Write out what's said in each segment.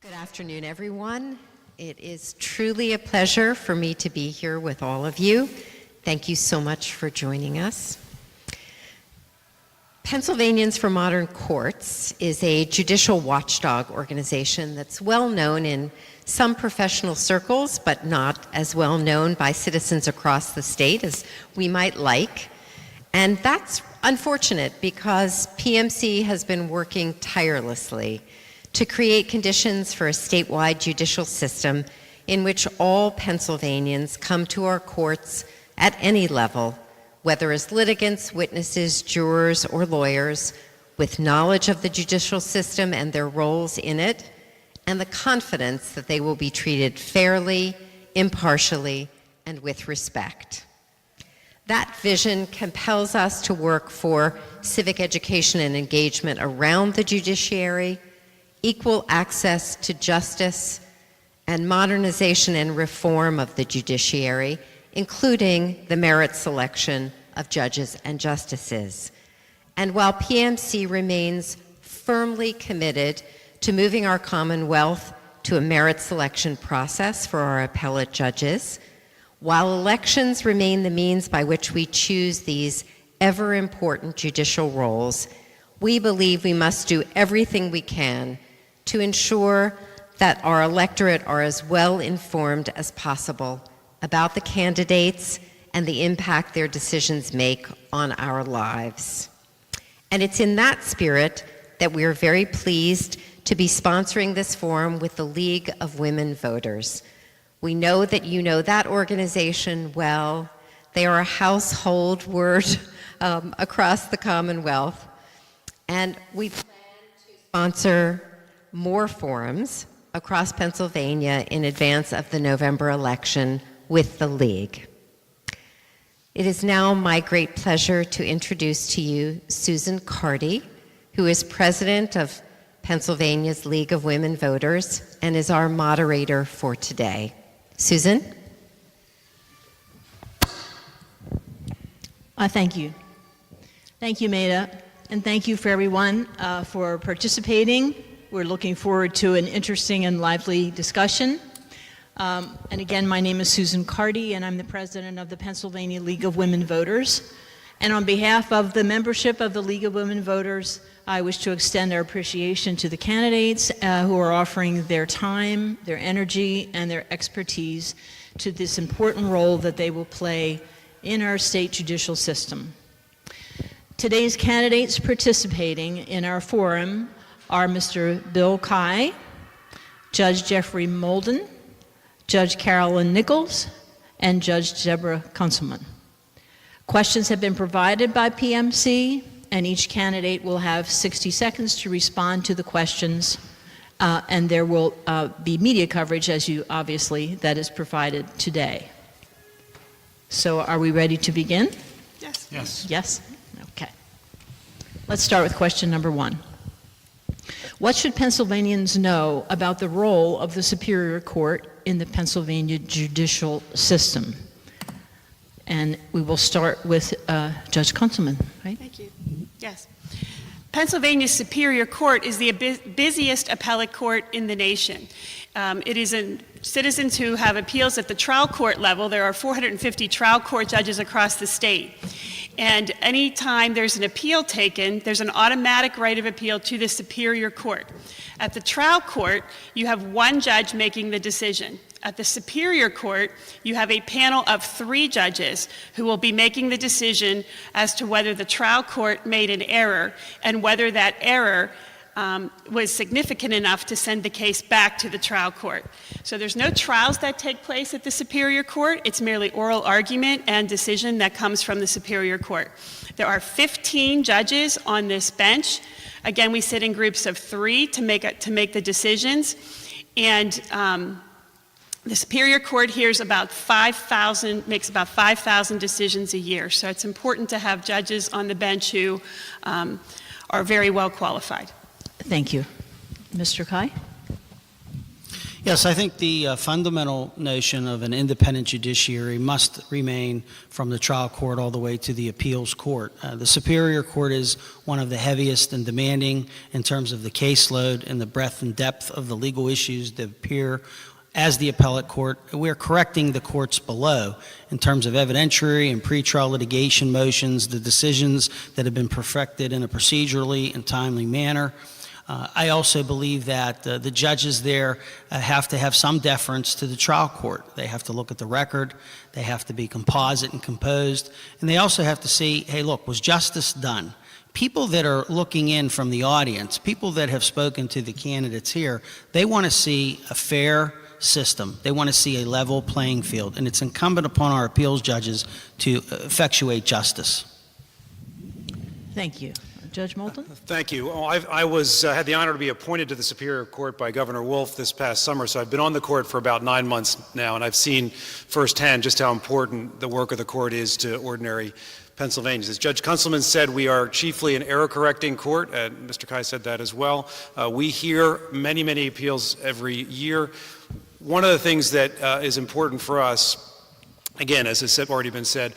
Good afternoon, everyone. It is truly a pleasure for me to be here with all of you. Thank you so much for joining us. Pennsylvanians for Modern Courts is a judicial watchdog organization that's well known in some professional circles, but not as well known by citizens across the state as we might like. And that's unfortunate because PMC has been working tirelessly to create conditions for a statewide judicial system in which all Pennsylvanians come to our courts at any level, whether as litigants, witnesses, jurors, or lawyers, with knowledge of the judicial system and their roles in it, and the confidence that they will be treated fairly, impartially, and with respect. That vision compels us to work for civic education and engagement around the judiciary, equal access to justice, and modernization and reform of the judiciary, including the merit selection of judges and justices. And while PMC remains firmly committed to moving our Commonwealth to a merit selection process for our appellate judges, while elections remain the means by which we choose these ever-important judicial roles, we believe we must do everything we can to ensure that our electorate are as well informed as possible about the candidates and the impact their decisions make on our lives. And it's in that spirit that we are very pleased to be sponsoring this forum with the League of Women Voters. We know that you know that organization well. They are a household word across the Commonwealth. And we plan to sponsor more forums across Pennsylvania in advance of the November election with the League. It is now my great pleasure to introduce to you Susan Carty, who is president of Pennsylvania's League of Women Voters and is our moderator for today. Susan? Thank you. Thank you, Maida, and thank you for everyone for participating. We're looking forward to an interesting and lively discussion. And again, my name is Susan Carty, and I'm the president of the Pennsylvania League of Women Voters. And on behalf of the membership of the League of Women Voters, I wish to extend our appreciation to the candidates who are offering their time, their energy, and their expertise to this important role that they will play in our state judicial system. Today's candidates participating in our forum are Mr. Bill Kai, Judge Jeffrey Molden, Judge Carolyn Nichols, and Judge Deborah Kunselman. Questions have been provided by PMC, and each candidate will have 60 seconds to respond to the questions, and there will be media coverage, as you obviously, that is provided today. So are we ready to begin? Yes. Yes? Yes? Okay. Let's start with question number one. What should Pennsylvanians know about the role of the Superior Court in the Pennsylvania judicial system? And we will start with Judge Kunselman, right? Thank you. Yes. Pennsylvania's Superior Court is the busiest appellate court in the nation. It is citizens who have appeals at the trial court level. There are 450 trial court judges across the state. And anytime there's an appeal taken, there's an automatic right of appeal to the Superior Court. At the trial court, you have one judge making the decision. At the Superior Court, you have a panel of 3 judges who will be making the decision as to whether the trial court made an error and whether that error was significant enough to send the case back to the trial court. So there's no trials that take place at the Superior Court. It's merely oral argument and decision that comes from the Superior Court. There are 15 judges on this bench. Again, we sit in groups of 3 to make the decisions. And the Superior Court makes about 5,000 decisions a year. So it's important to have judges on the bench who are very well qualified. Thank you. Mr. Kai? Yes, I think the fundamental notion of an independent judiciary must remain from the trial court all the way to the appeals court. The Superior Court is one of the heaviest and demanding in terms of the caseload and the breadth and depth of the legal issues that appear as the appellate court. We're correcting the courts below in terms of evidentiary and pretrial litigation motions, the decisions that have been perfected in a procedurally and timely manner. I also believe that the judges there have to have some deference to the trial court. They have to look at the record, they have to be composite and composed, and they also have to see, hey, look, was justice done? People that are looking in from the audience, people that have spoken to the candidates here, they want to see a fair system. They want to see a level playing field, and it's incumbent upon our appeals judges to effectuate justice. Thank you. Judge Moulton? Thank you. I had the honor to be appointed to the Superior Court by Governor Wolf this past summer, so I've been on the court for about 9 months now, and I've seen firsthand just how important the work of the court is to ordinary Pennsylvanians. As Judge Kunselman said, we are chiefly an error-correcting court, and Mr. Kai said that as well. We hear many, many appeals every year. One of the things that is important for us, again, as has already been said,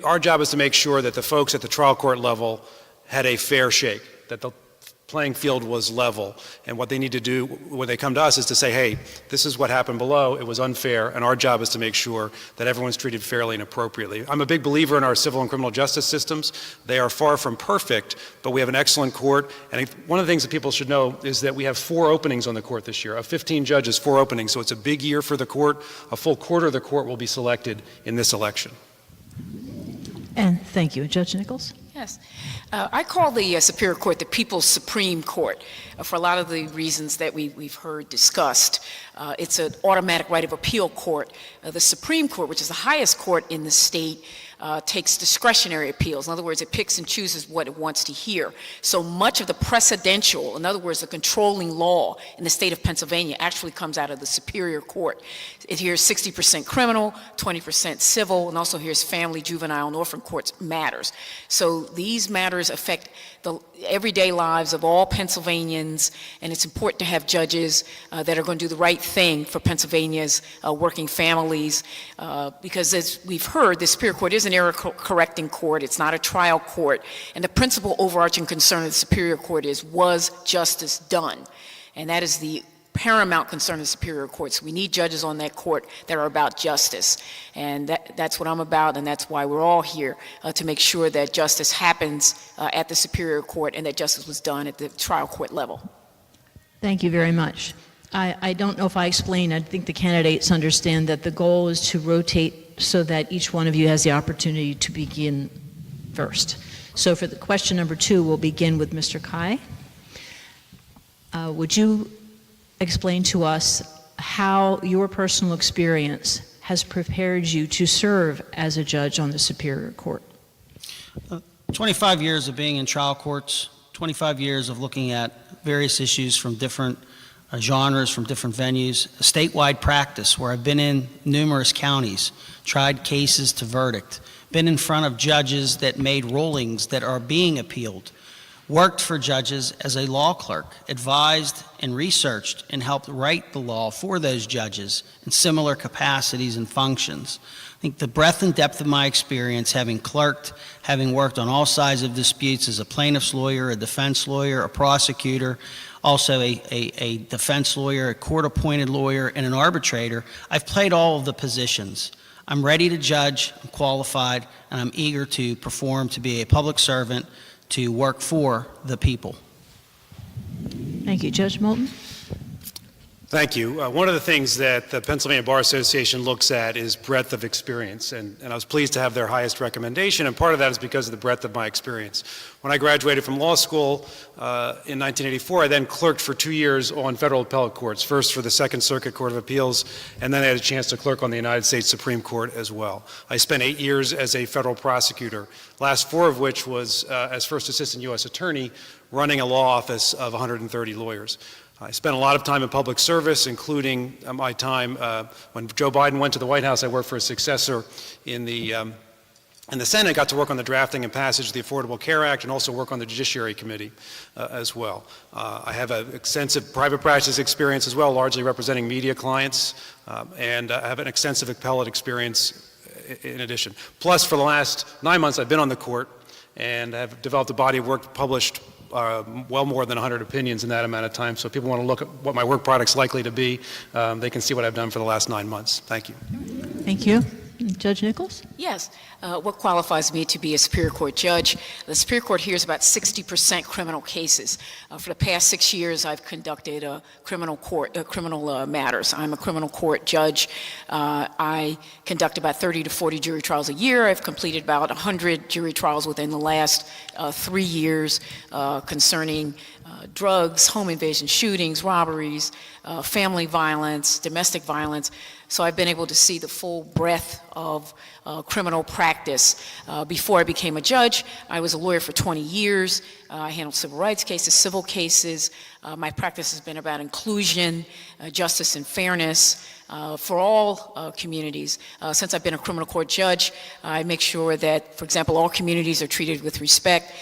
our job is to make sure that the folks at the trial court level had a fair shake, that the playing field was level. And what they need to do when they come to us is to say, hey, this is what happened below, it was unfair, and our job is to make sure that everyone's treated fairly and appropriately. I'm a big believer in our civil and criminal justice systems. They are far from perfect, but we have an excellent court. And one of the things that people should know is that we have 4 openings on the court this year. Of 15 judges, 4 openings, so it's a big year for the court. A full quarter of the court will be selected in this election. And thank you. Judge Nichols? Yes. I call the Superior Court the People's Supreme Court for a lot of the reasons that we've heard discussed. It's an automatic right of appeal court. The Supreme Court, which is the highest court in the state, takes discretionary appeals. In other words, it picks and chooses what it wants to hear. So much of the precedential, in other words, the controlling law in the state of Pennsylvania actually comes out of the Superior Court. It hears 60% criminal, 20% civil, and also hears family, juvenile, and orphan courts matters. So these matters affect the everyday lives of all Pennsylvanians, and it's important to have judges that are going to do the right thing for Pennsylvania's working families, because as we've heard, the Superior Court is an error-correcting court. It's not a trial court, and the principal overarching concern of the Superior Court is, was justice done? And that is the paramount concern of the Superior Courts. We need judges on that court that are about justice, and that's what I'm about, and that's why we're all here, to make sure that justice happens at the Superior Court and that justice was done at the trial court level. Thank you very much. I don't know if I explained, I think the candidates understand that the goal is to rotate so that each one of you has the opportunity to begin first. So for the question number 2, we'll begin with Mr. Kai. Would you explain to us how your personal experience has prepared you to serve as a judge on the Superior Court? 25 years of being in trial courts, 25 years of looking at various issues from different genres, from different venues, a statewide practice where I've been in numerous counties, tried cases to verdict, been in front of judges that made rulings that are being appealed, worked for judges as a law clerk, advised and researched and helped write the law for those judges in similar capacities and functions. I think the breadth and depth of my experience, having clerked, having worked on all sides of disputes as a plaintiff's lawyer, a defense lawyer, a prosecutor, also a defense lawyer, a court-appointed lawyer, and an arbitrator, I've played all of the positions. I'm ready to judge, I'm qualified, and I'm eager to perform, to be a public servant, to work for the people. Thank you. Judge Moulton? Thank you. One of the things that the Pennsylvania Bar Association looks at is breadth of experience, and I was pleased to have their highest recommendation, and part of that is because of the breadth of my experience. When I graduated from law school in 1984, I then clerked for 2 years on federal appellate courts, first for the Second Circuit Court of Appeals, and then I had a chance to clerk on the United States Supreme Court as well. I spent 8 years as a federal prosecutor, last 4 of which was as First Assistant U.S. Attorney, running a law office of 130 lawyers. I spent a lot of time in public service, including my time when Joe Biden went to the White House. I worked for his successor in the And the Senate got to work on the drafting and passage of the Affordable Care Act and also work on the Judiciary Committee as well. I have an extensive private practice experience as well, largely representing media clients, and I have an extensive appellate experience in addition. Plus, for the last 9 months, I've been on the court and have developed a body of work, published well more than 100 opinions in that amount of time. So if people want to look at what my work product's likely to be, they can see what I've done for the last 9 months. Thank you. Thank you. Judge Nichols? Yes. What qualifies me to be a Superior Court judge? The Superior Court hears about 60% criminal cases. For the past 6 years, I've conducted criminal matters. I'm a criminal court judge. I conduct about 30 to 40 jury trials a year. I've completed about 100 jury trials within the last 3 years concerning drugs, home invasion, shootings, robberies, family violence, domestic violence. So I've been able to see the full breadth of criminal practice. Before I became a judge, I was a lawyer for 20 years. I handled civil rights cases, civil cases. My practice has been about inclusion, justice, and fairness for all communities. Since I've been a criminal court judge, I make sure that, for example, all communities are treated with respect.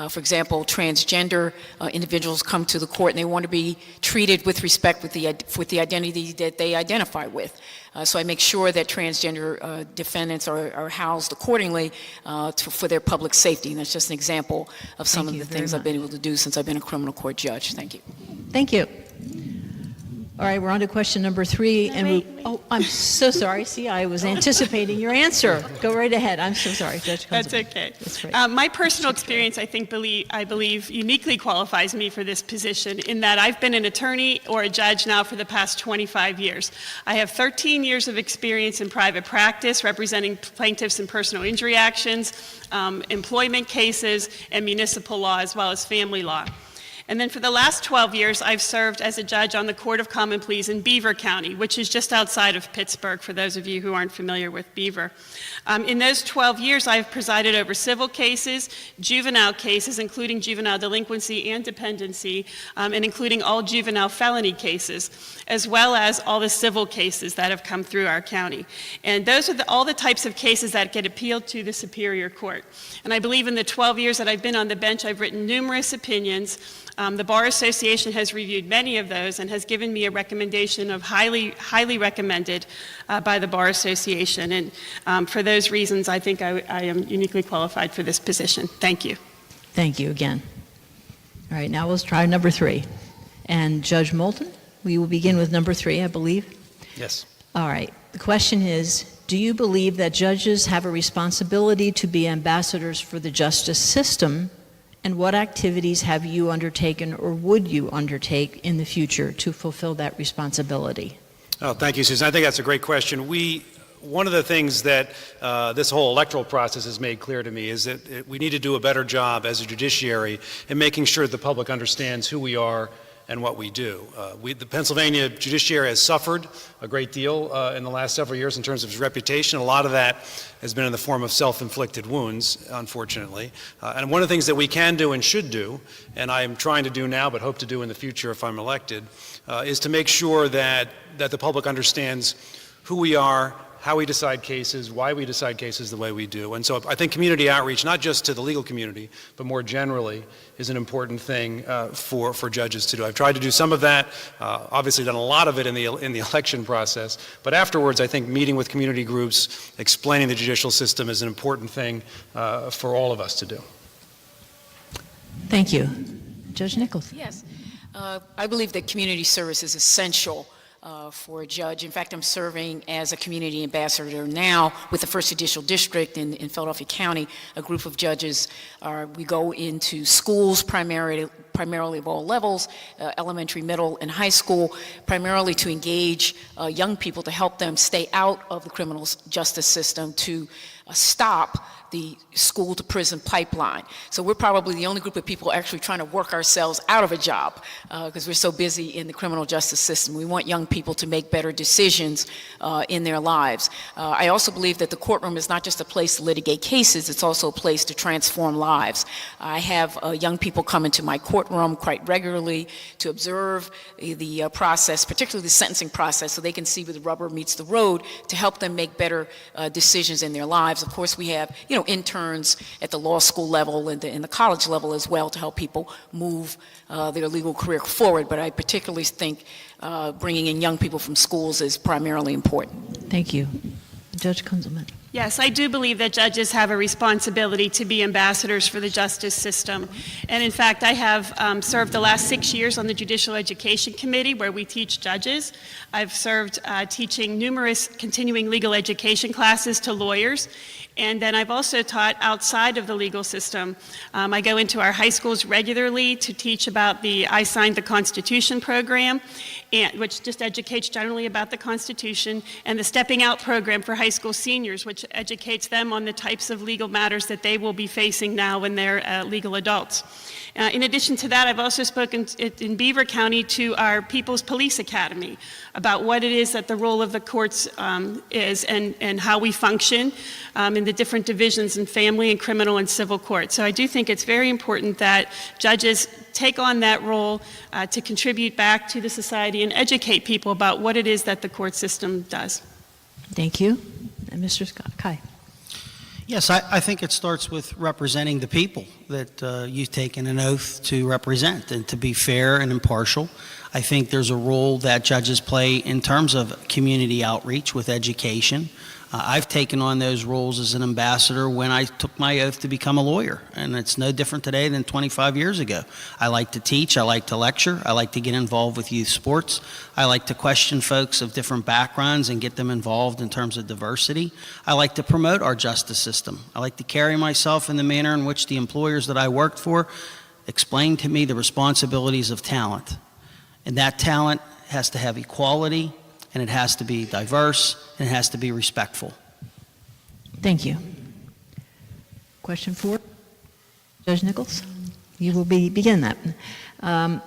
For example, transgender individuals come to the court and they want to be treated with respect with the identity that they identify with. So I make sure that transgender defendants are housed accordingly for their public safety. And that's just an example of some of the things I've been able to do since I've been a criminal court judge. Thank you. Thank you. All right, we're on to question number 3. Wait. Oh, I'm so sorry. See, I was anticipating your answer. Go right ahead. I'm so sorry, Judge Conzel. That's okay. That's right. My personal experience, I believe, uniquely qualifies me for this position in that I've been an attorney or a judge now for the past 25 years. I have 13 years of experience in private practice representing plaintiffs in personal injury actions, employment cases, and municipal law, as well as family law. And then for the last 12 years, I've served as a judge on the Court of Common Pleas in Beaver County, which is just outside of Pittsburgh, for those of you who aren't familiar with Beaver. In those 12 years, I've presided over civil cases, juvenile cases, including juvenile delinquency and dependency, and including all juvenile felony cases, as well as all the civil cases that have come through our county. And those are all the types of cases that get appealed to the Superior Court. And I believe in the 12 years that I've been on the bench, I've written numerous opinions. The Bar Association has reviewed many of those and has given me a recommendation of highly recommended by the Bar Association. And for those reasons, I think I am uniquely qualified for this position. Thank you. Thank you again. All right, now let's try number 3. And Judge Moulton, we will begin with number 3, I believe. Yes. All right. The question is, do you believe that judges have a responsibility to be ambassadors for the justice system? And what activities have you undertaken or would you undertake in the future to fulfill that responsibility? Oh, thank you, Susan. I think that's a great question. One of the things that this whole electoral process has made clear to me is that we need to do a better job as a judiciary in making sure the public understands who we are and what we do. The Pennsylvania judiciary has suffered a great deal in the last several years in terms of its reputation. A lot of that has been in the form of self-inflicted wounds, unfortunately. And one of the things that we can do and should do, and I am trying to do now but hope to do in the future if I'm elected, is to make sure that the public understands who we are, how we decide cases, why we decide cases the way we do. And so I think community outreach, not just to the legal community, but more generally, is an important thing for judges to do. I've tried to do some of that, obviously done a lot of it in the election process, but afterwards I think meeting with community groups, explaining the judicial system is an important thing for all of us to do. Thank you. Judge Nichols. Yes. I believe that community service is essential for a judge. In fact, I'm serving as a community ambassador now with the 1st Judicial District in Philadelphia County. A group of judges, we go into schools primarily of all levels, elementary, middle, and high school, primarily to engage young people to help them stay out of the criminal justice system, to stop the school to prison pipeline. So we're probably the only group of people actually trying to work ourselves out of a job because we're so busy in the criminal justice system. We want young people to make better decisions in their lives. I also believe that the courtroom is not just a place to litigate cases, it's also a place to transform lives. I have young people come into my courtroom quite regularly to observe the process, particularly the sentencing process, so they can see where the rubber meets the road to help them make better decisions in their lives. Of course, we have, interns at the law school level and in the college level as well to help people move their legal career forward, but I particularly think bringing in young people from schools is primarily important. Thank you. Judge Kunzelman. Yes, I do believe that judges have a responsibility to be ambassadors for the justice system. And in fact, I have served the last 6 years on the Judicial Education Committee where we teach judges. I've served teaching numerous continuing legal education classes to lawyers. And then I've also taught outside of the legal system. I go into our high schools regularly to teach about the I Signed the Constitution program, which just educates generally about the Constitution, and the Stepping Out program for high school seniors, which educates them on the types of legal matters that they will be facing now when they're legal adults. In addition to that, I've also spoken in Beaver County to our People's Police Academy about what it is that the role of the courts is and how we function in the different divisions in family and criminal and civil court. So I do think it's very important that judges take on that role to contribute back to the society and educate people about what it is that the court system does. Thank you. And Mr. Scott, Kai. Yes, I think it starts with representing the people that you've taken an oath to represent and to be fair and impartial. I think there's a role that judges play in terms of community outreach with education. I've taken on those roles as an ambassador when I took my oath to become a lawyer, and it's no different today than 25 years ago. I like to teach, I like to lecture, I like to get involved with youth sports, I like to question folks of different backgrounds and get them involved in terms of diversity. I like to promote our justice system. I like to carry myself in the manner in which the employers that I worked for explained to me the responsibilities of talent. And that talent has to have equality, and it has to be diverse, and it has to be respectful. Thank you. Question 4, Judge Nichols, you will begin that. The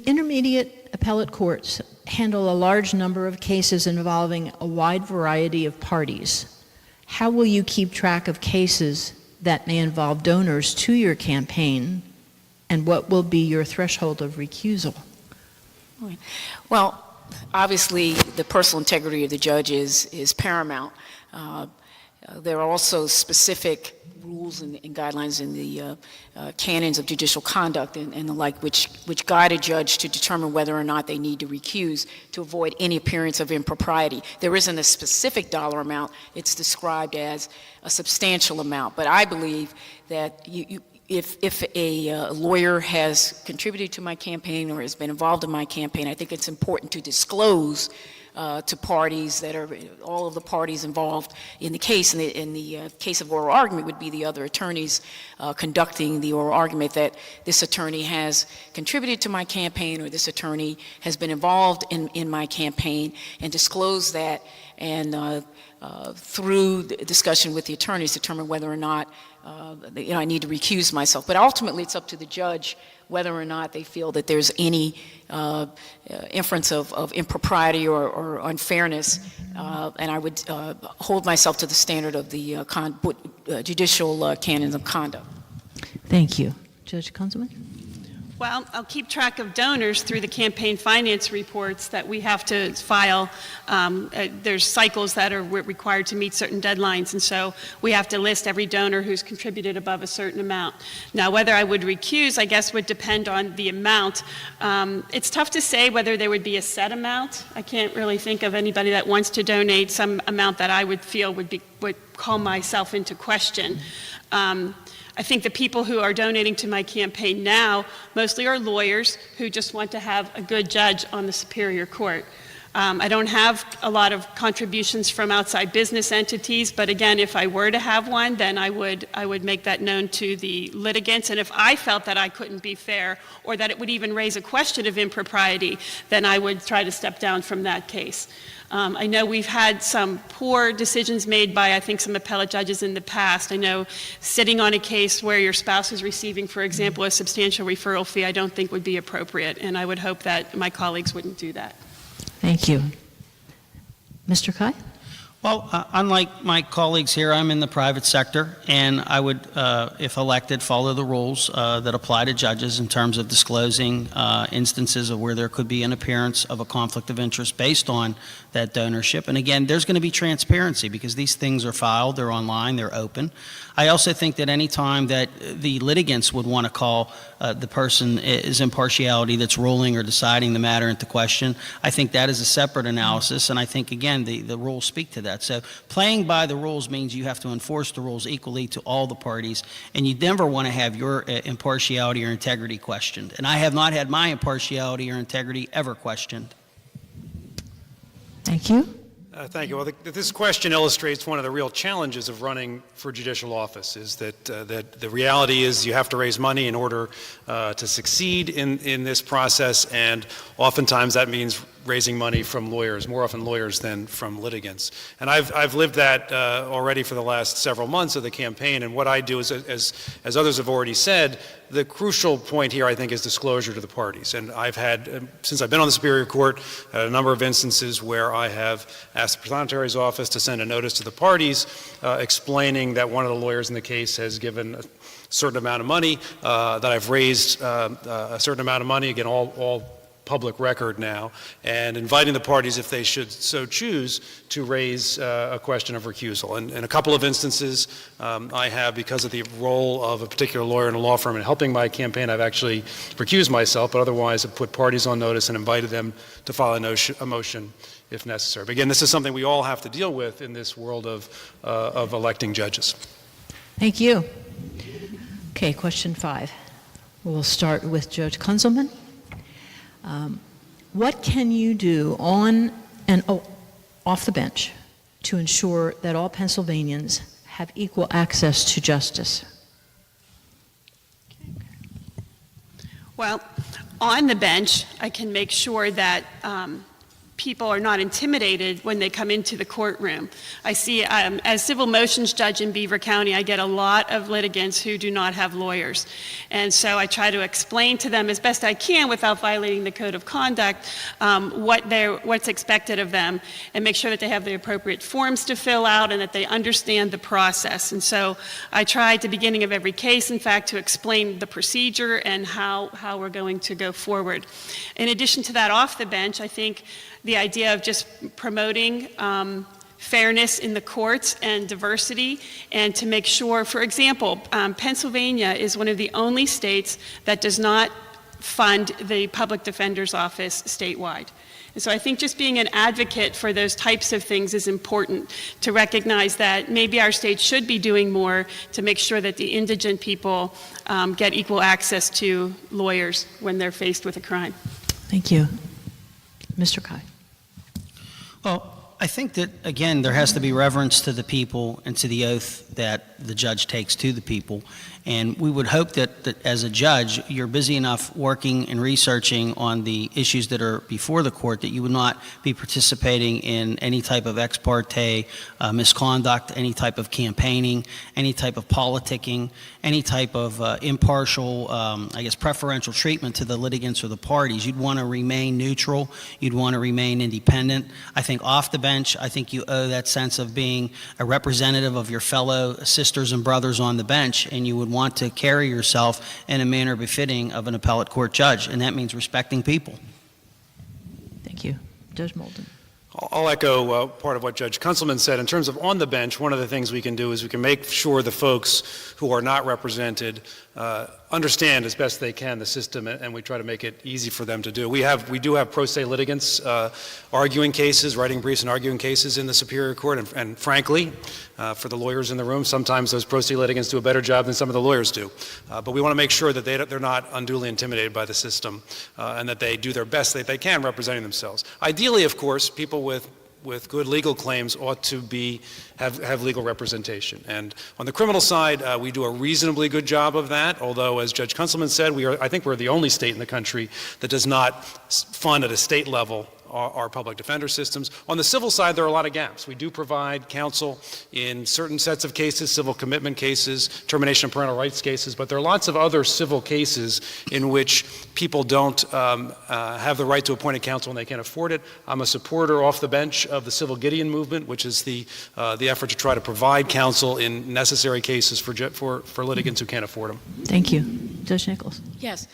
intermediate appellate courts handle a large number of cases involving a wide variety of parties. How will you keep track of cases that may involve donors to your campaign, and what will be your threshold of recusal? Well, obviously, the personal integrity of the judge is paramount. There are also specific rules and guidelines in the canons of judicial conduct and the like, which guide a judge to determine whether or not they need to recuse to avoid any appearance of impropriety. There isn't a specific dollar amount. It's described as a substantial amount. But I believe that if a lawyer has contributed to my campaign or has been involved in my campaign, I think it's important to disclose to parties that are all of the parties involved in the case. In the case of oral argument would be the other attorneys conducting the oral argument, that this attorney has contributed to my campaign or this attorney has been involved in my campaign, and disclose that, and through the discussion with the attorneys determine whether or not I need to recuse myself. But ultimately it's up to the judge whether or not they feel that there's any inference of impropriety or unfairness, and I would hold myself to the standard of the judicial canons of conduct. Thank you. Judge Kunzelman? Well, I'll keep track of donors through the campaign finance reports that we have to file. There's cycles that are required to meet certain deadlines, and so we have to list every donor who's contributed above a certain amount. Now, whether I would recuse, I guess, would depend on the amount. It's tough to say whether there would be a set amount. I can't really think of anybody that wants to donate some amount that I would feel would call myself into question. I think the people who are donating to my campaign now mostly are lawyers who just want to have a good judge on the Superior Court. I don't have a lot of contributions from outside business entities, but again, if I were to have one, then I would make that known to the litigants, and if I felt that I couldn't be fair or that it would even raise a question of impropriety, then I would try to step down from that case. I know we've had some poor decisions made by, I think, some appellate judges in the past. I know sitting on a case where your spouse is receiving, for example, a substantial referral fee, I don't think would be appropriate, and I would hope that my colleagues wouldn't do that. Thank you. Mr. Kai? Well, unlike my colleagues here, I'm in the private sector, and I would, if elected, follow the rules that apply to judges in terms of disclosing instances of where there could be an appearance of a conflict of interest based on that donorship. And again, there's going to be transparency because these things are filed, they're online, they're open. I also think that any time that the litigants would want to call the person's impartiality that's ruling or deciding the matter into question, I think that is a separate analysis, and I think, again, the rules speak to that. So playing by the rules means you have to enforce the rules equally to all the parties, and you never want to have your impartiality or integrity questioned. And I have not had my impartiality or integrity ever questioned. Thank you. Thank you. Well, this question illustrates one of the real challenges of running for judicial office is that the reality is you have to raise money in order to succeed in this process, and oftentimes that means raising money from lawyers, more often lawyers than from litigants. And I've lived that already for the last several months of the campaign, and what I do is, as others have already said, the crucial point here, I think, is disclosure to the parties. And I've had, since I've been on the Superior Court, a number of instances where I have asked the Prosecutor's Office to send a notice to the parties explaining that one of the lawyers in the case has given a certain amount of money, that I've raised a certain amount of money, again, all public record now, and inviting the parties, if they should so choose, to raise a question of recusal. And in a couple of instances, I have, because of the role of a particular lawyer in a law firm in helping my campaign, I've actually recused myself, but otherwise have put parties on notice and invited them to file a motion if necessary. But again, this is something we all have to deal with in this world of electing judges. Thank you. Okay, question 5. We'll start with Judge Kunzelman. What can you do on and off the bench to ensure that all Pennsylvanians have equal access to justice? Well, on the bench, I can make sure that people are not intimidated when they come into the courtroom. I see, as civil motions judge in Beaver County, I get a lot of litigants who do not have lawyers. And so I try to explain to them as best I can without violating the code of conduct what's expected of them, and make sure that they have the appropriate forms to fill out and that they understand the process. And so I try at the beginning of every case, in fact, to explain the procedure and how we're going to go forward. In addition to that, off the bench, I think the idea of just promoting fairness in the courts and diversity, and to make sure, for example, Pennsylvania is one of the only states that does not fund the public defender's office statewide. And so I think just being an advocate for those types of things is important, to recognize that maybe our state should be doing more to make sure that the indigent people get equal access to lawyers when they're faced with a crime. Thank you. Mr. Kai. Well, I think that, again, there has to be reverence to the people and to the oath that the judge takes to the people. And we would hope that as a judge, you're busy enough working and researching on the issues that are before the court that you would not be participating in any type of ex parte misconduct, any type of campaigning, any type of politicking, any type of impartial, preferential treatment to the litigants or the parties. You'd want to remain neutral. You'd want to remain independent. I think off the bench, I think you owe that sense of being a representative of your fellow sisters and brothers on the bench, and you would want to carry yourself in a manner befitting of an appellate court judge, and that means respecting people. Thank you. Judge Molden. I'll echo part of what Judge Kunzelman said. In terms of on the bench, one of the things we can do is we can make sure the folks who are not represented understand as best they can the system, and we try to make it easy for them to do. We do have pro se litigants arguing cases, writing briefs and arguing cases in the Superior Court, and frankly, for the lawyers in the room, sometimes those pro se litigants do a better job than some of the lawyers do. But we want to make sure that they're not unduly intimidated by the system, and that they do their best that they can representing themselves. Ideally, of course, people with good legal claims ought to have legal representation. And on the criminal side, we do a reasonably good job of that, although, as Judge Kunzelman said, I think we're the only state in the country that does not fund at a state level our public defender systems. On the civil side, there are a lot of gaps. We do provide counsel in certain sets of cases, civil commitment cases, termination of parental rights cases, but there are lots of other civil cases in which people don't have the right to appointed counsel and they can't afford it. I'm a supporter off the bench of the Civil Gideon movement, which is the effort to try to provide counsel in necessary cases for litigants who can't afford them. Thank you. Judge Nichols. Yes.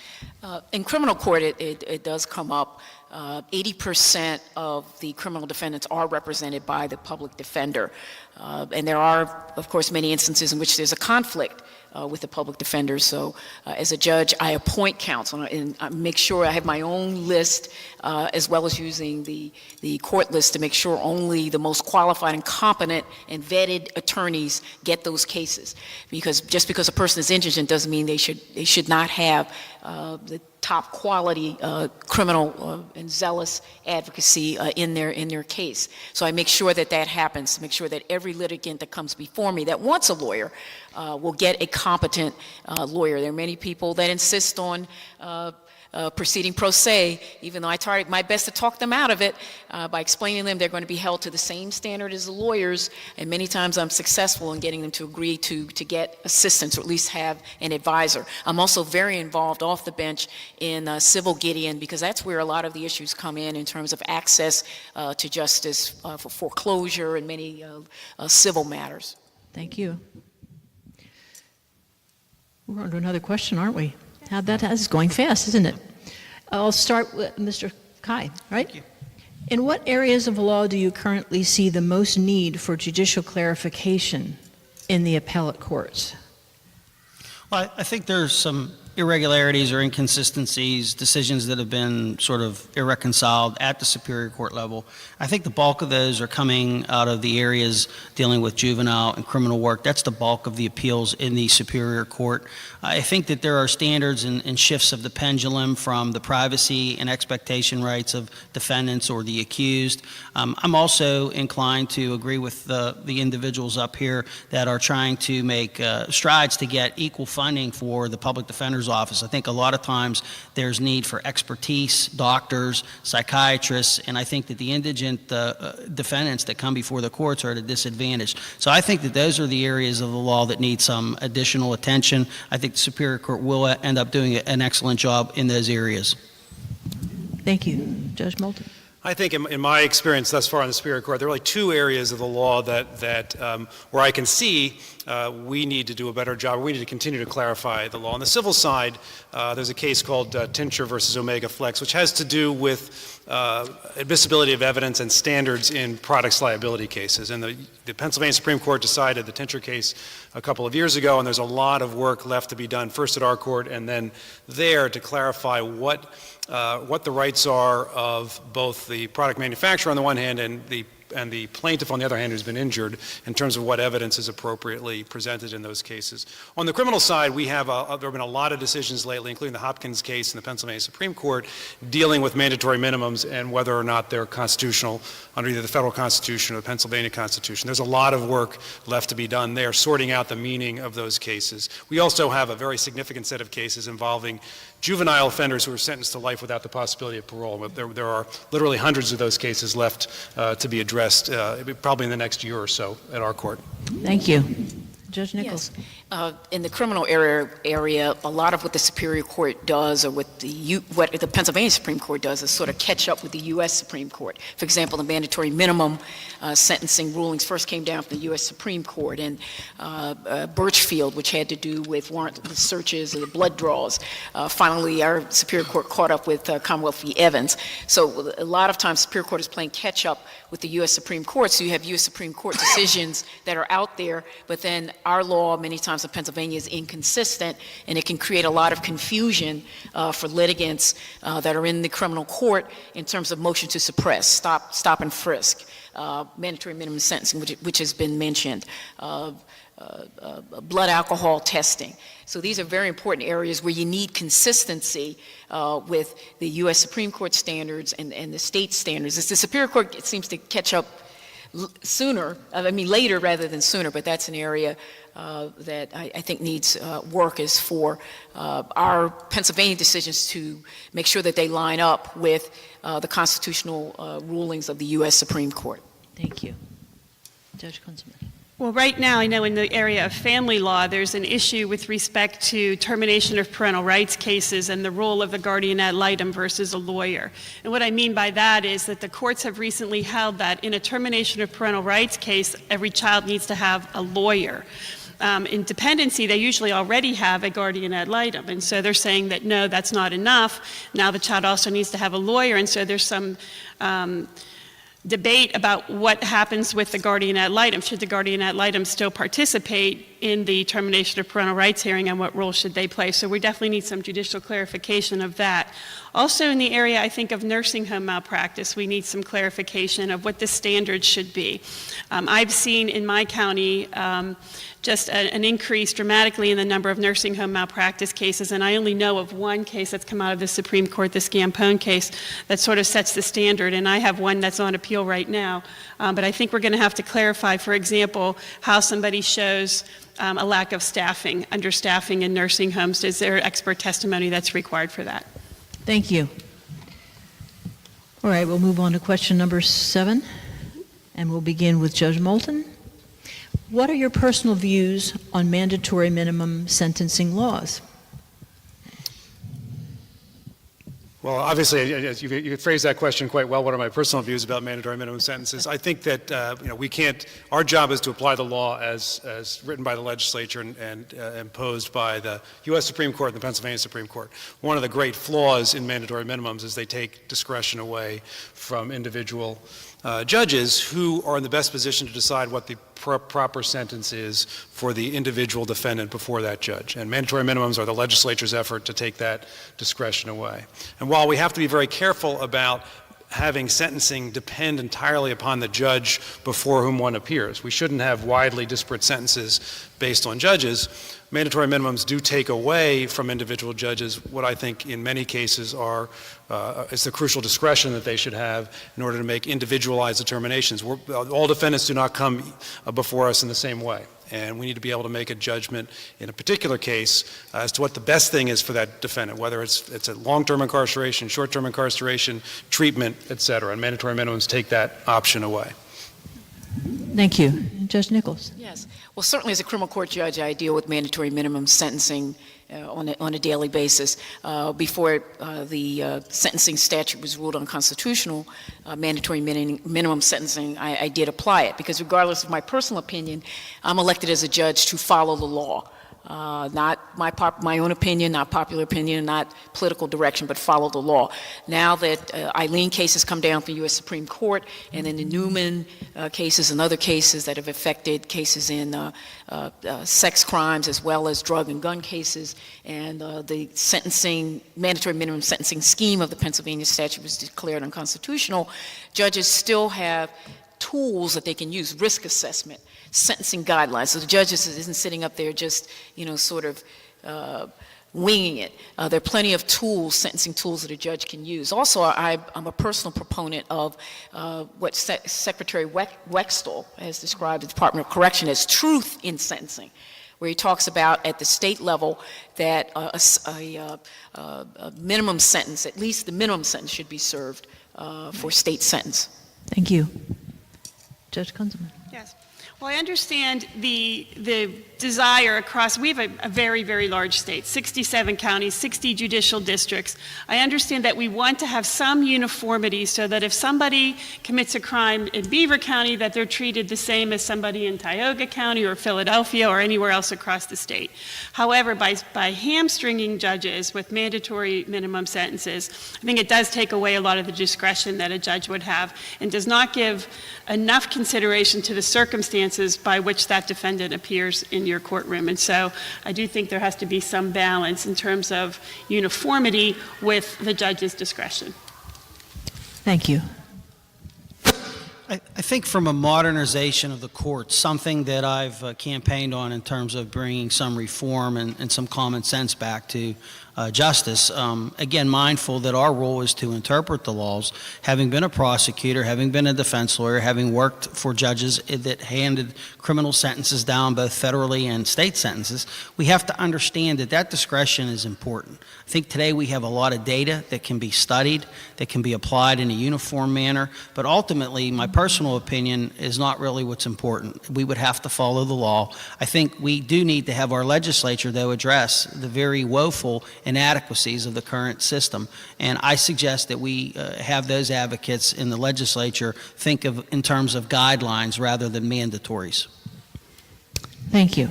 In criminal court, it does come up. 80% of the criminal defendants are represented by the public defender. And there are, of course, many instances in which there's a conflict with the public defender. So as a judge, I appoint counsel and I make sure I have my own list as well as using the court list to make sure only the most qualified and competent and vetted attorneys get those cases. Because just because a person is indigent doesn't mean they should not have the top quality criminal and zealous advocacy in their case. So I make sure that happens, to make sure that every litigant that comes before me that wants a lawyer will get a competent lawyer. There are many people that insist on proceeding pro se, even though I try my best to talk them out of it by explaining to them they're going to be held to the same standard as the lawyers, and many times I'm successful in getting them to agree to get assistance or at least have an advisor. I'm also very involved off the bench in Civil Gideon because that's where a lot of the issues come in terms of access to justice for foreclosure and many civil matters. Thank you. We're on to another question, aren't we? That is going fast, isn't it? I'll start with Mr. Kai, right? Thank you. In what areas of law do you currently see the most need for judicial clarification in the appellate courts? Well, I think there's some irregularities or inconsistencies, decisions that have been sort of irreconciled at the Superior Court level. I think the bulk of those are coming out of the areas dealing with juvenile and criminal work. That's the bulk of the appeals in the Superior Court. I think that there are standards and shifts of the pendulum from the privacy and expectation rights of defendants or the accused. I'm also inclined to agree with the individuals up here that are trying to make strides to get equal funding for the public defender's office. I think a lot of times there's need for expertise, doctors, psychiatrists, and I think that the indigent defendants that come before the courts are at a disadvantage. So I think that those are the areas of the law that need some additional attention. I think the Superior Court will end up doing an excellent job in those areas. Thank you. Judge Moulton. I think in my experience thus far in the Superior Court, there are really two areas of the law that where I can see we need to do a better job, or we need to continue to clarify the law. On the civil side, there's a case called Tincher versus Omega Flex, which has to do with admissibility of evidence and standards in products liability cases. And the Pennsylvania Supreme Court decided the Tincher case a couple of years ago, and there's a lot of work left to be done, first at our court and then there, to clarify what the rights are of both the product manufacturer on the one hand and the plaintiff on the other hand who's been injured in terms of what evidence is appropriately presented in those cases. On the criminal side, there have been a lot of decisions lately, including the Hopkins case in the Pennsylvania Supreme Court, dealing with mandatory minimums and whether or not they're constitutional under either the federal Constitution or the Pennsylvania Constitution. There's a lot of work left to be done there, sorting out the meaning of those cases. We also have a very significant set of cases involving juvenile offenders who are sentenced to life without the possibility of parole. There are literally hundreds of those cases left to be addressed, probably in the next year or so at our court. Thank you. Judge Nichols. Yes. In the criminal area, a lot of what the Superior Court does, or what the Pennsylvania Supreme Court does, is sort of catch up with the U.S. Supreme Court. For example, the mandatory minimum sentencing rulings first came down from the U.S. Supreme Court, and Birchfield, which had to do with warrantless searches and blood draws. Finally, our Superior Court caught up with Commonwealth v. Evans. So a lot of times, Superior Court is playing catch up with the U.S. Supreme Court. So you have U.S. Supreme Court decisions that are out there, but then our law, many times in Pennsylvania, is inconsistent, and it can create a lot of confusion for litigants that are in the criminal court in terms of motion to suppress, stop and frisk, mandatory minimum sentencing, which has been mentioned, blood alcohol testing. So these are very important areas where you need consistency with the U.S. Supreme Court standards and the state standards. As the Superior Court seems to catch up later rather than sooner, but that's an area that I think needs work, is for our Pennsylvania decisions to make sure that they line up with the constitutional rulings of the U.S. Supreme Court. Thank you. Judge Kunzelman. Well, right now, I know in the area of family law, there's an issue with respect to termination of parental rights cases and the role of the guardian ad litem versus a lawyer. And what I mean by that is that the courts have recently held that in a termination of parental rights case, every child needs to have a lawyer. In dependency, they usually already have a guardian ad litem, and so they're saying that no, that's not enough. Now the child also needs to have a lawyer, and so there's some debate about what happens with the guardian ad litem. Should the guardian ad litem still participate in the termination of parental rights hearing, and what role should they play? So we definitely need some judicial clarification of that. Also in the area, I think, of nursing home malpractice, we need some clarification of what the standards should be. I've seen in my county just an increase dramatically in the number of nursing home malpractice cases, and I only know of one case that's come out of the Supreme Court, the Scampone case, that sort of sets the standard, and I have one that's on appeal right now. But I think we're going to have to clarify, for example, how somebody shows a lack of staffing, understaffing in nursing homes. Is there expert testimony that's required for that? Thank you. All right, we'll move on to question number 7, and we'll begin with Judge Moulton. What are your personal views on mandatory minimum sentencing laws? Well, obviously, you phrased that question quite well. What are my personal views about mandatory minimum sentences? I think that we can't. Our job is to apply the law as written by the legislature and imposed by the U.S. Supreme Court and the Pennsylvania Supreme Court. One of the great flaws in mandatory minimums is they take discretion away from individual judges who are in the best position to decide what the proper sentence is for the individual defendant before that judge. And mandatory minimums are the legislature's effort to take that discretion away. And while we have to be very careful about having sentencing depend entirely upon the judge before whom one appears, we shouldn't have widely disparate sentences based on judges. Mandatory minimums do take away from individual judges what I think in many cases is the crucial discretion that they should have in order to make individualized determinations. All defendants do not come before us in the same way, and we need to be able to make a judgment in a particular case as to what the best thing is for that defendant, whether it's a long-term incarceration, short-term incarceration, treatment, et cetera, and mandatory minimums take that option away. Thank you. Judge Nichols. Yes. Well, certainly as a criminal court judge, I deal with mandatory minimum sentencing on a daily basis. Before the sentencing statute was ruled unconstitutional, mandatory minimum sentencing, I did apply it, because regardless of my personal opinion, I'm elected as a judge to follow the law. Not my own opinion, not popular opinion, not political direction, but follow the law. Now that Eileen cases come down from the U.S. Supreme Court, and then the Newman cases and other cases that have affected cases in sex crimes as well as drug and gun cases, and the mandatory minimum sentencing scheme of the Pennsylvania statute was declared unconstitutional, judges still have tools that they can use, risk assessment, sentencing guidelines. So the judge isn't sitting up there just, sort of winging it. There are plenty of tools, sentencing tools that a judge can use. Also, I'm a personal proponent of what Secretary Wextel has described the Department of Correction as truth in sentencing, where he talks about at the state level that a minimum sentence, at least the minimum sentence, should be served for state sentence. Thank you. Judge Kunzelman. Yes. Well, I understand the desire across, we have a very, very large state, 67 counties, 60 judicial districts. I understand that we want to have some uniformity so that if somebody commits a crime in Beaver County, that they're treated the same as somebody in Tioga County or Philadelphia or anywhere else across the state. However, by hamstringing judges with mandatory minimum sentences, I think it does take away a lot of the discretion that a judge would have and does not give enough consideration to the circumstances by which that defendant appears in your courtroom. And so I do think there has to be some balance in terms of uniformity with the judge's discretion. Thank you. I think from a modernization of the courts, something that I've campaigned on in terms of bringing some reform and some common sense back to justice, again, mindful that our role is to interpret the laws. Having been a prosecutor, having been a defense lawyer, having worked for judges that handed criminal sentences down, both federally and state sentences, we have to understand that that discretion is important. I think today we have a lot of data that can be studied, that can be applied in a uniform manner, but ultimately, my personal opinion is not really what's important. We would have to follow the law. I think we do need to have our legislature, though, address the very woeful inadequacies of the current system. And I suggest that we have those advocates in the legislature think of in terms of guidelines rather than mandatories. Thank you.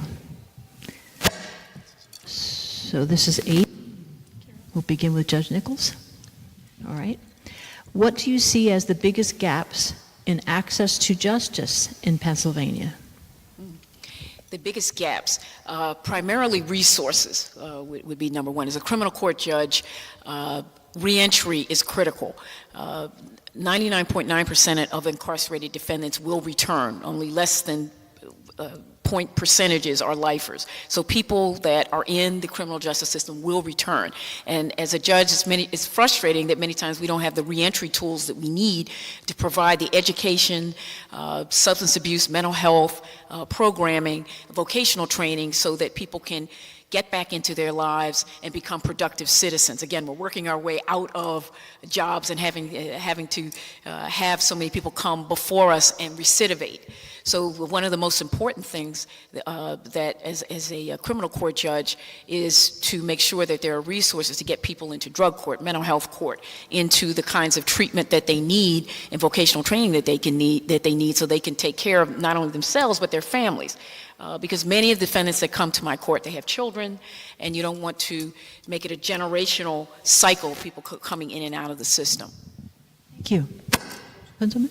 So this is 8. We'll begin with Judge Nichols. All right. What do you see as the biggest gaps in access to justice in Pennsylvania? The biggest gaps, primarily resources would be number one. As a criminal court judge, reentry is critical. 99.9% of incarcerated defendants will return. Only less than point percentages are lifers. So people that are in the criminal justice system will return. And as a judge, it's frustrating that many times we don't have the reentry tools that we need to provide the education, substance abuse, mental health, programming, vocational training so that people can get back into their lives and become productive citizens. Again, we're working our way out of jobs and having to have so many people come before us and recidivate. So one of the most important things that as a criminal court judge is to make sure that there are resources to get people into drug court, mental health court, into the kinds of treatment that they need and vocational training that they need so they can take care of not only themselves but their families. Because many of the defendants that come to my court, they have children, and you don't want to make it a generational cycle of people coming in and out of the system. Thank you. Councilman?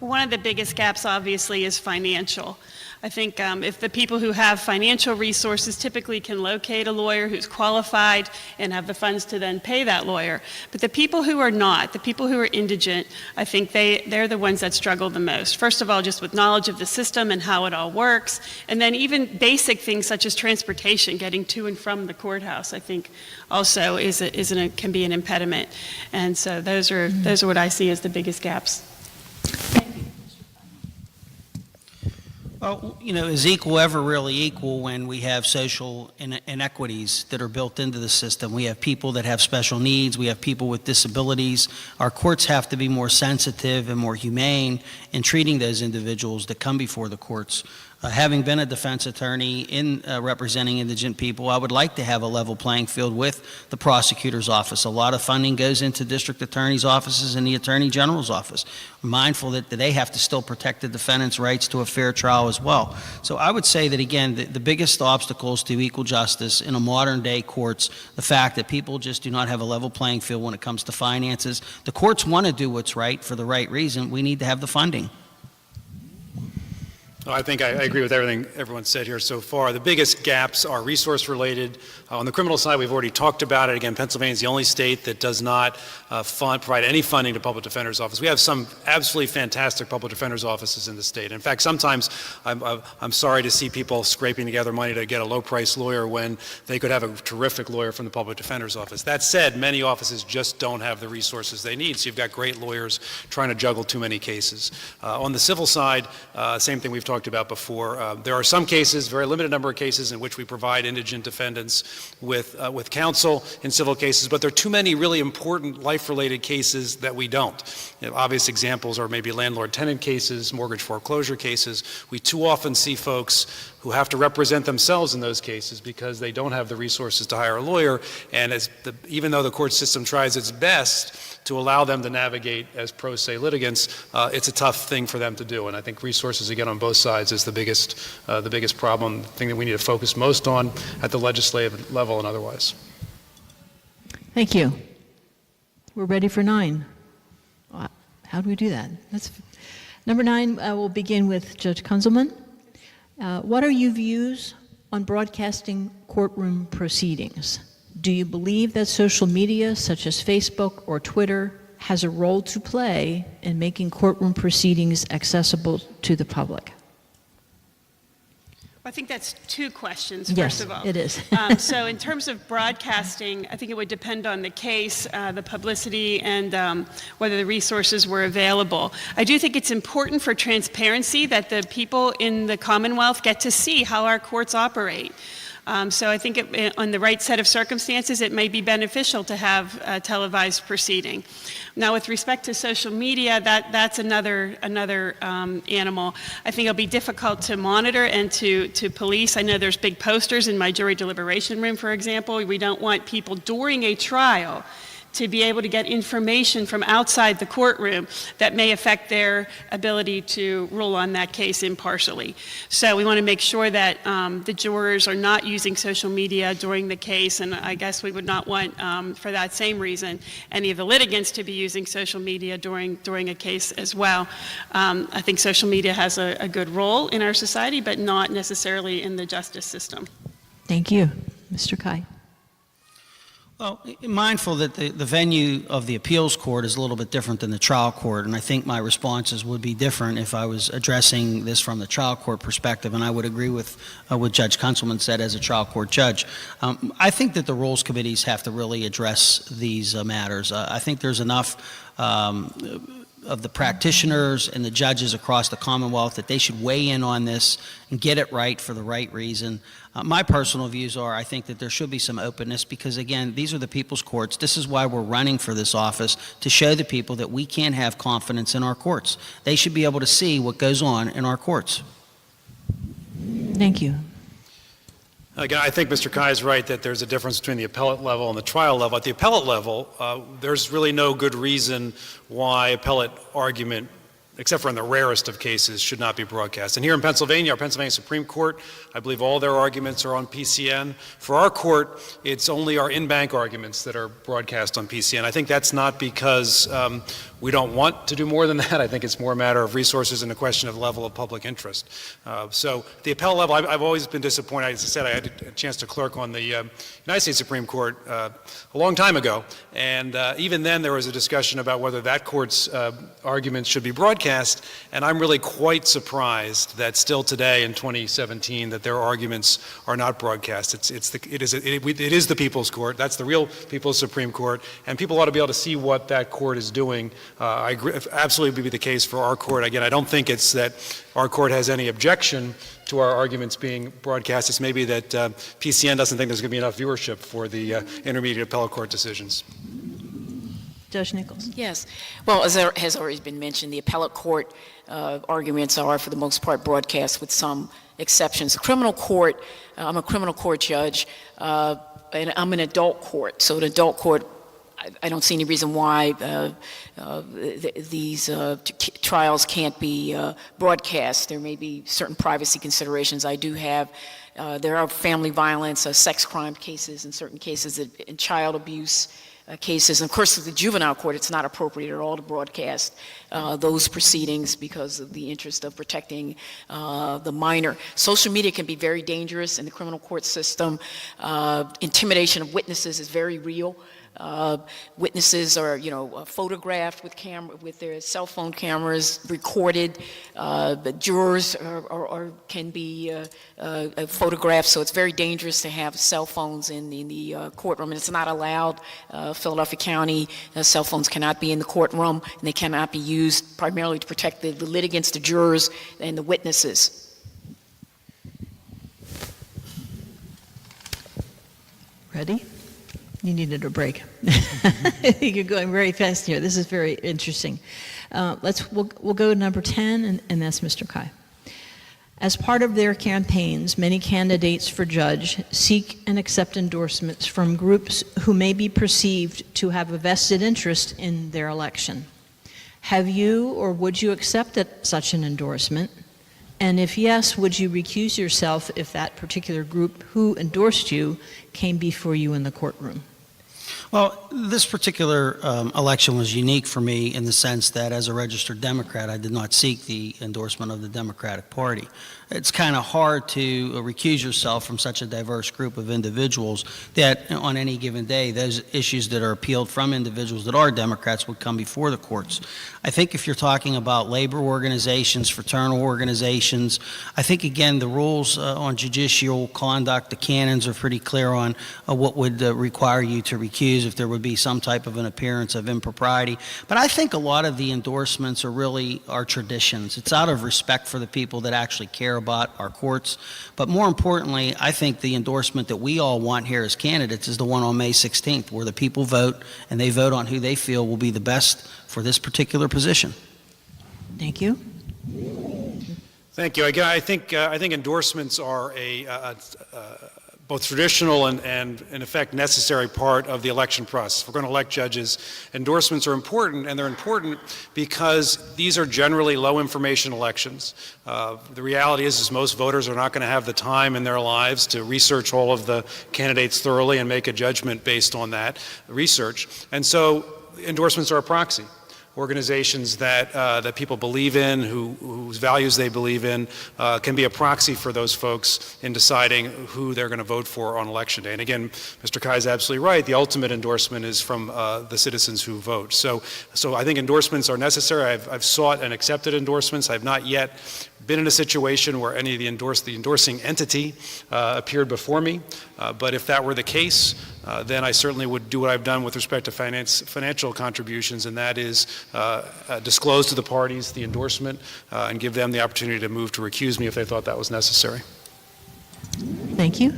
One of the biggest gaps, obviously, is financial. I think if the people who have financial resources typically can locate a lawyer who's qualified and have the funds to then pay that lawyer. But the people who are not, the people who are indigent, I think they're the ones that struggle the most. First of all, just with knowledge of the system and how it all works. And then even basic things such as transportation, getting to and from the courthouse, I think also can be an impediment. And so those are what I see as the biggest gaps. Well, is equal ever really equal when we have social inequities that are built into the system? We have people that have special needs. We have people with disabilities. Our courts have to be more sensitive and more humane in treating those individuals that come before the courts. Having been a defense attorney in representing indigent people, I would like to have a level playing field with the prosecutor's office. A lot of funding goes into district attorney's offices and the attorney general's office. I'm mindful that they have to still protect the defendant's rights to a fair trial as well. So I would say that, again, the biggest obstacles to equal justice in a modern day courts, the fact that people just do not have a level playing field when it comes to finances. The courts want to do what's right for the right reason. We need to have the funding. I think I agree with everything everyone said here so far. The biggest gaps are resource related. On the criminal side, we've already talked about it. Again, Pennsylvania is the only state that does not provide any funding to public defender's office. We have some absolutely fantastic public defender's offices in the state. In fact, sometimes I'm sorry to see people scraping together money to get a low-price lawyer when they could have a terrific lawyer from the public defender's office. That said, many offices just don't have the resources they need. So you've got great lawyers trying to juggle too many cases. On the civil side, same thing we've talked about before. There are some cases, very limited number of cases, in which we provide indigent defendants with counsel in civil cases, but there are too many really important life-related cases that we don't. Obvious examples are maybe landlord-tenant cases, mortgage foreclosure cases. We too often see folks who have to represent themselves in those cases because they don't have the resources to hire a lawyer, and even though the court system tries its best to allow them to navigate as pro se litigants, it's a tough thing for them to do. And I think resources, again, on both sides is the biggest problem, the thing that we need to focus most on at the legislative level and otherwise. Thank you. We're ready for 9. How do we do that? Number 9, we'll begin with Judge Kunzelman. What are your views on broadcasting courtroom proceedings? Do you believe that social media such as Facebook or Twitter has a role to play in making courtroom proceedings accessible to the public? I think that's two questions, Yes, first of all. it is. So in terms of broadcasting, I think it would depend on the case, the publicity, and whether the resources were available. I do think it's important for transparency that the people in the Commonwealth get to see how our courts operate. So I think on the right set of circumstances, it may be beneficial to have a televised proceeding. Now, with respect to social media, that's another animal. I think it'll be difficult to monitor and to police. I know there's big posters in my jury deliberation room, for example. We don't want people during a trial to be able to get information from outside the courtroom that may affect their ability to rule on that case impartially. So we want to make sure that the jurors are not using social media during the case, and I guess we would not want, for that same reason, any of the litigants to be using social media during a case as well. I think social media has a good role in our society, but not necessarily in the justice system. Thank you. Mr. Kai. Well, mindful that the venue of the appeals court is a little bit different than the trial court, and I think my responses would be different if I was addressing this from the trial court perspective, and I would agree with what Judge Kunzelman said as a trial court judge. I think that the rules committees have to really address these matters. I think there's enough of the practitioners and the judges across the Commonwealth that they should weigh in on this and get it right for the right reason. My personal views are I think that there should be some openness because, again, these are the people's courts. This is why we're running for this office, to show the people that we can have confidence in our courts. They should be able to see what goes on in our courts. Thank you. Again, I think Mr. Kai is right that there's a difference between the appellate level and the trial level. At the appellate level, there's really no good reason why appellate argument, except for in the rarest of cases, should not be broadcast. And here in Pennsylvania, our Pennsylvania Supreme Court, I believe all their arguments are on PCN. For our court, it's only our in-bank arguments that are broadcast on PCN. I think that's not because we don't want to do more than that. I think it's more a matter of resources and a question of level of public interest. So the appellate level, I've always been disappointed. As I said, I had a chance to clerk on the United States Supreme Court a long time ago, and even then there was a discussion about whether that court's arguments should be broadcast, and I'm really quite surprised that still today in 2017 that their arguments are not broadcast. It is the People's Court. That's the real People's Supreme Court, and people ought to be able to see what that court is doing. I agree, absolutely would be the case for our court. Again, I don't think it's that our court has any objection to our arguments being broadcast. It's maybe that PCN doesn't think there's going to be enough viewership for the intermediate appellate court decisions. Judge Nichols. Yes. Well, as there has already been mentioned, the appellate court arguments are, for the most part, broadcast with some exceptions. Criminal court, I'm a criminal court judge, and I'm an adult court. So an adult court, I don't see any reason why these trials can't be broadcast. There may be certain privacy considerations. I do have, there are family violence, sex crime cases, in certain cases, in child abuse cases. And of course, at the juvenile court, it's not appropriate at all to broadcast those proceedings because of the interest of protecting the minor. Social media can be very dangerous in the criminal court system. Intimidation of witnesses is very real. Witnesses are, photographed with their cell phone cameras, recorded. The jurors can be photographed, so it's very dangerous to have cell phones in the courtroom, and it's not allowed. Philadelphia County cell phones cannot be in the courtroom, and they cannot be used primarily to protect the litigants, the jurors, and the witnesses. Ready? You needed a break. You're going very fast here. This is very interesting. We'll go to number 10, and that's Mr. Kai. As part of their campaigns, many candidates for judge seek and accept endorsements from groups who may be perceived to have a vested interest in their election. Have you or would you accept such an endorsement? And if yes, would you recuse yourself if that particular group who endorsed you came before you in the courtroom? Well, this particular election was unique for me in the sense that as a registered Democrat, I did not seek the endorsement of the Democratic Party. It's kind of hard to recuse yourself from such a diverse group of individuals that on any given day, those issues that are appealed from individuals that are Democrats would come before the courts. I think if you're talking about labor organizations, fraternal organizations, I think, again, the rules on judicial conduct, the canons are pretty clear on what would require you to recuse if there would be some type of an appearance of impropriety. But I think a lot of the endorsements are really our traditions. It's out of respect for the people that actually care about our courts. But more importantly, I think the endorsement that we all want here as candidates is the one on May 16th, where the people vote and they vote on who they feel will be the best for this particular position. Thank you. Thank you. Again, I think endorsements are both traditional and in effect necessary part of the election process. If we're going to elect judges, endorsements are important, and they're important because these are generally low information elections. The reality is most voters are not going to have the time in their lives to research all of the candidates thoroughly and make a judgment based on that research. And so endorsements are a proxy. Organizations that people believe in, whose values they believe in, can be a proxy for those folks in deciding who they're going to vote for on Election Day. And again, Mr. Kai is absolutely right. The ultimate endorsement is from the citizens who vote. So I think endorsements are necessary. I've sought and accepted endorsements. I've not yet been in a situation where any of the endorsing entity appeared before me. But if that were the case, then I certainly would do what I've done with respect to financial contributions, and that is disclose to the parties the endorsement and give them the opportunity to move to recuse me if they thought that was necessary. Thank you.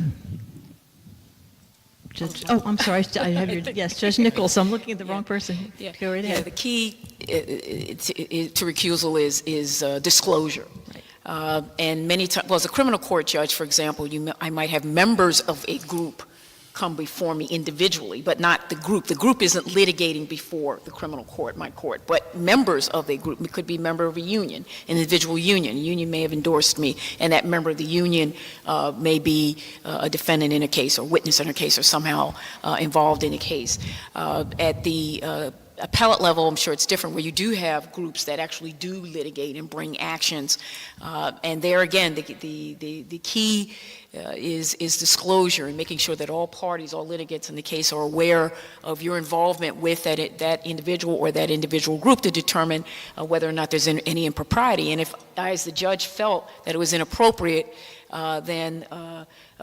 I'm sorry. I have yes, Judge Nichols. I'm looking at the wrong person. Yeah. Go right ahead. The key to recusal is disclosure. Right. And many times, well, as a criminal court judge, for example, I might have members of a group come before me individually, but not the group. The group isn't litigating before the criminal court, my court, but members of a group. It could be a member of a union, an individual union. A union may have endorsed me, and that member of the union may be a defendant in a case or witness in a case or somehow involved in a case. At the appellate level, I'm sure it's different, where you do have groups that actually do litigate and bring actions. And there again, the key is disclosure and making sure that all parties, all litigants in the case are aware of your involvement with that individual or that individual group to determine whether or not there's any impropriety. And if I, as the judge, felt that it was inappropriate, then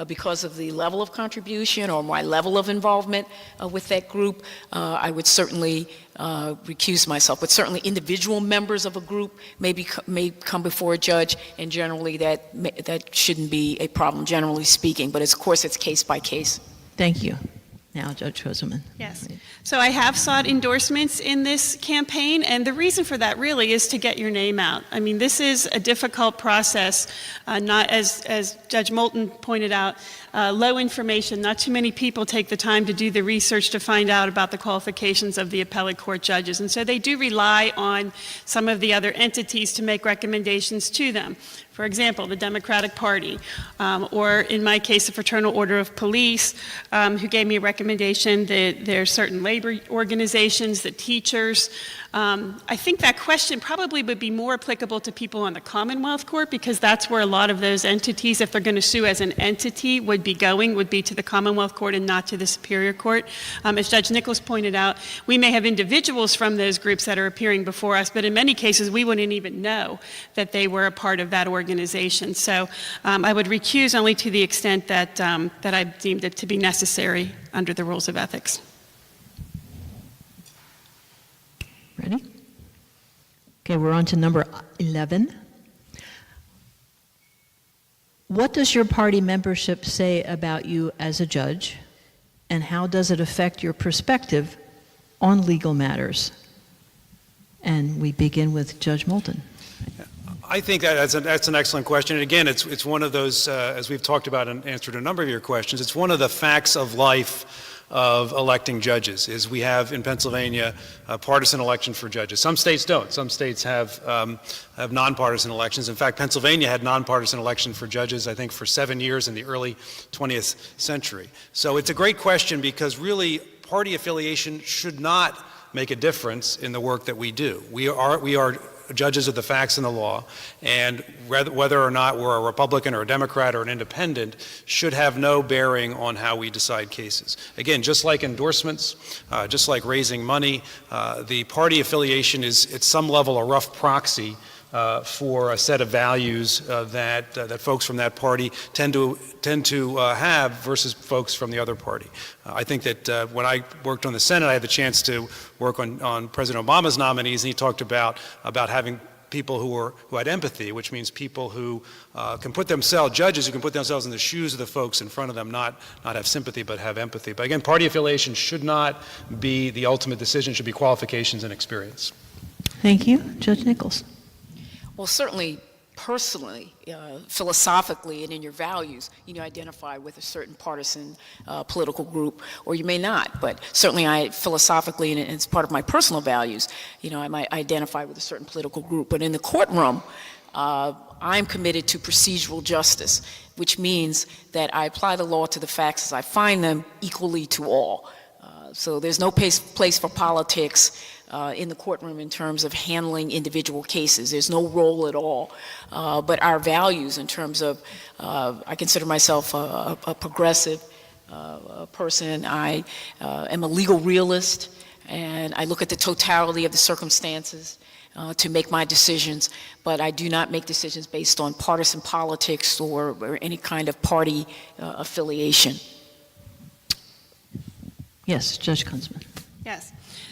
because of the level of contribution or my level of involvement with that group, I would certainly recuse myself. But certainly individual members of a group may come before a judge, and generally that shouldn't be a problem, generally speaking. But of course, it's case by case. Thank you. Now, Judge Rosenman. Yes. So I have sought endorsements in this campaign, and the reason for that really is to get your name out. I mean, this is a difficult process, not as Judge Moulton pointed out, low information. Not too many people take the time to do the research to find out about the qualifications of the appellate court judges, and so they do rely on some of the other entities to make recommendations to them. For example, the Democratic Party, or in my case, the Fraternal Order of Police, who gave me a recommendation. That there are certain labor organizations, the teachers. I think that question probably would be more applicable to people on the Commonwealth Court, because that's where a lot of those entities, if they're going to sue as an entity, would be to the Commonwealth Court and not to the Superior Court. As Judge Nichols pointed out, we may have individuals from those groups that are appearing before us, but in many cases we wouldn't even know that they were a part of that organization. So I would recuse only to the extent that I deemed it to be necessary under the rules of ethics. Ready? Okay, we're on to number 11. What does your party membership say about you as a judge, and how does it affect your perspective on legal matters? And we begin with Judge Moulton. I think that's an excellent question. And again, it's one of those, as we've talked about and answered a number of your questions, it's one of the facts of life of electing judges. Is we have in Pennsylvania a partisan election for judges. Some states don't. Some states have nonpartisan elections. In fact, Pennsylvania had nonpartisan election for judges, I think, for 7 years in the early 20th century. So it's a great question, because really party affiliation should not make a difference in the work that we do. We are judges of the facts and the law, and whether or not we're a Republican or a Democrat or an independent should have no bearing on how we decide cases. Again, just like endorsements, just like raising money, the party affiliation is at some level a rough proxy for a set of values that folks from that party tend to have versus folks from the other party. I think that when I worked on the Senate, I had the chance to work on President Obama's nominees, and he talked about having people who had empathy, which means people who can put themselves, judges who can put themselves in the shoes of the folks in front of them, not have sympathy but have empathy. But again, party affiliation should not be the ultimate decision, it should be qualifications and experience. Thank you. Judge Nichols. Well, certainly, personally, philosophically, and in your values, you identify with a certain partisan political group, or you may not. But certainly, I philosophically, and it's part of my personal values, I might identify with a certain political group. But in the courtroom, I'm committed to procedural justice, which means that I apply the law to the facts as I find them equally to all. So there's no place for politics in the courtroom in terms of handling individual cases. There's no role at all. But our values in terms of, I consider myself a progressive person. I am a legal realist, and I look at the totality of the circumstances to make my decisions, but I do not make decisions based on partisan politics or any kind of party affiliation. Yes, Judge Kunzman. Yes.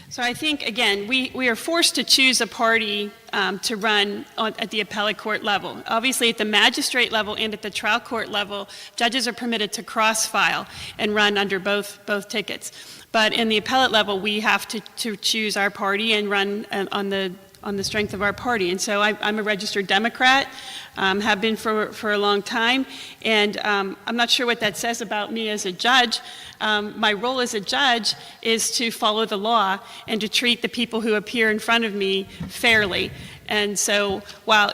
So I think, again, we are forced to choose a party to run at the appellate court level. Obviously, at the magistrate level and at the trial court level, judges are permitted to cross-file and run under both tickets. But in the appellate level, we have to choose our party and run on the strength of our party. And so I'm a registered Democrat, have been for a long time, and I'm not sure what that says about me as a judge. My role as a judge is to follow the law and to treat the people who appear in front of me fairly. And so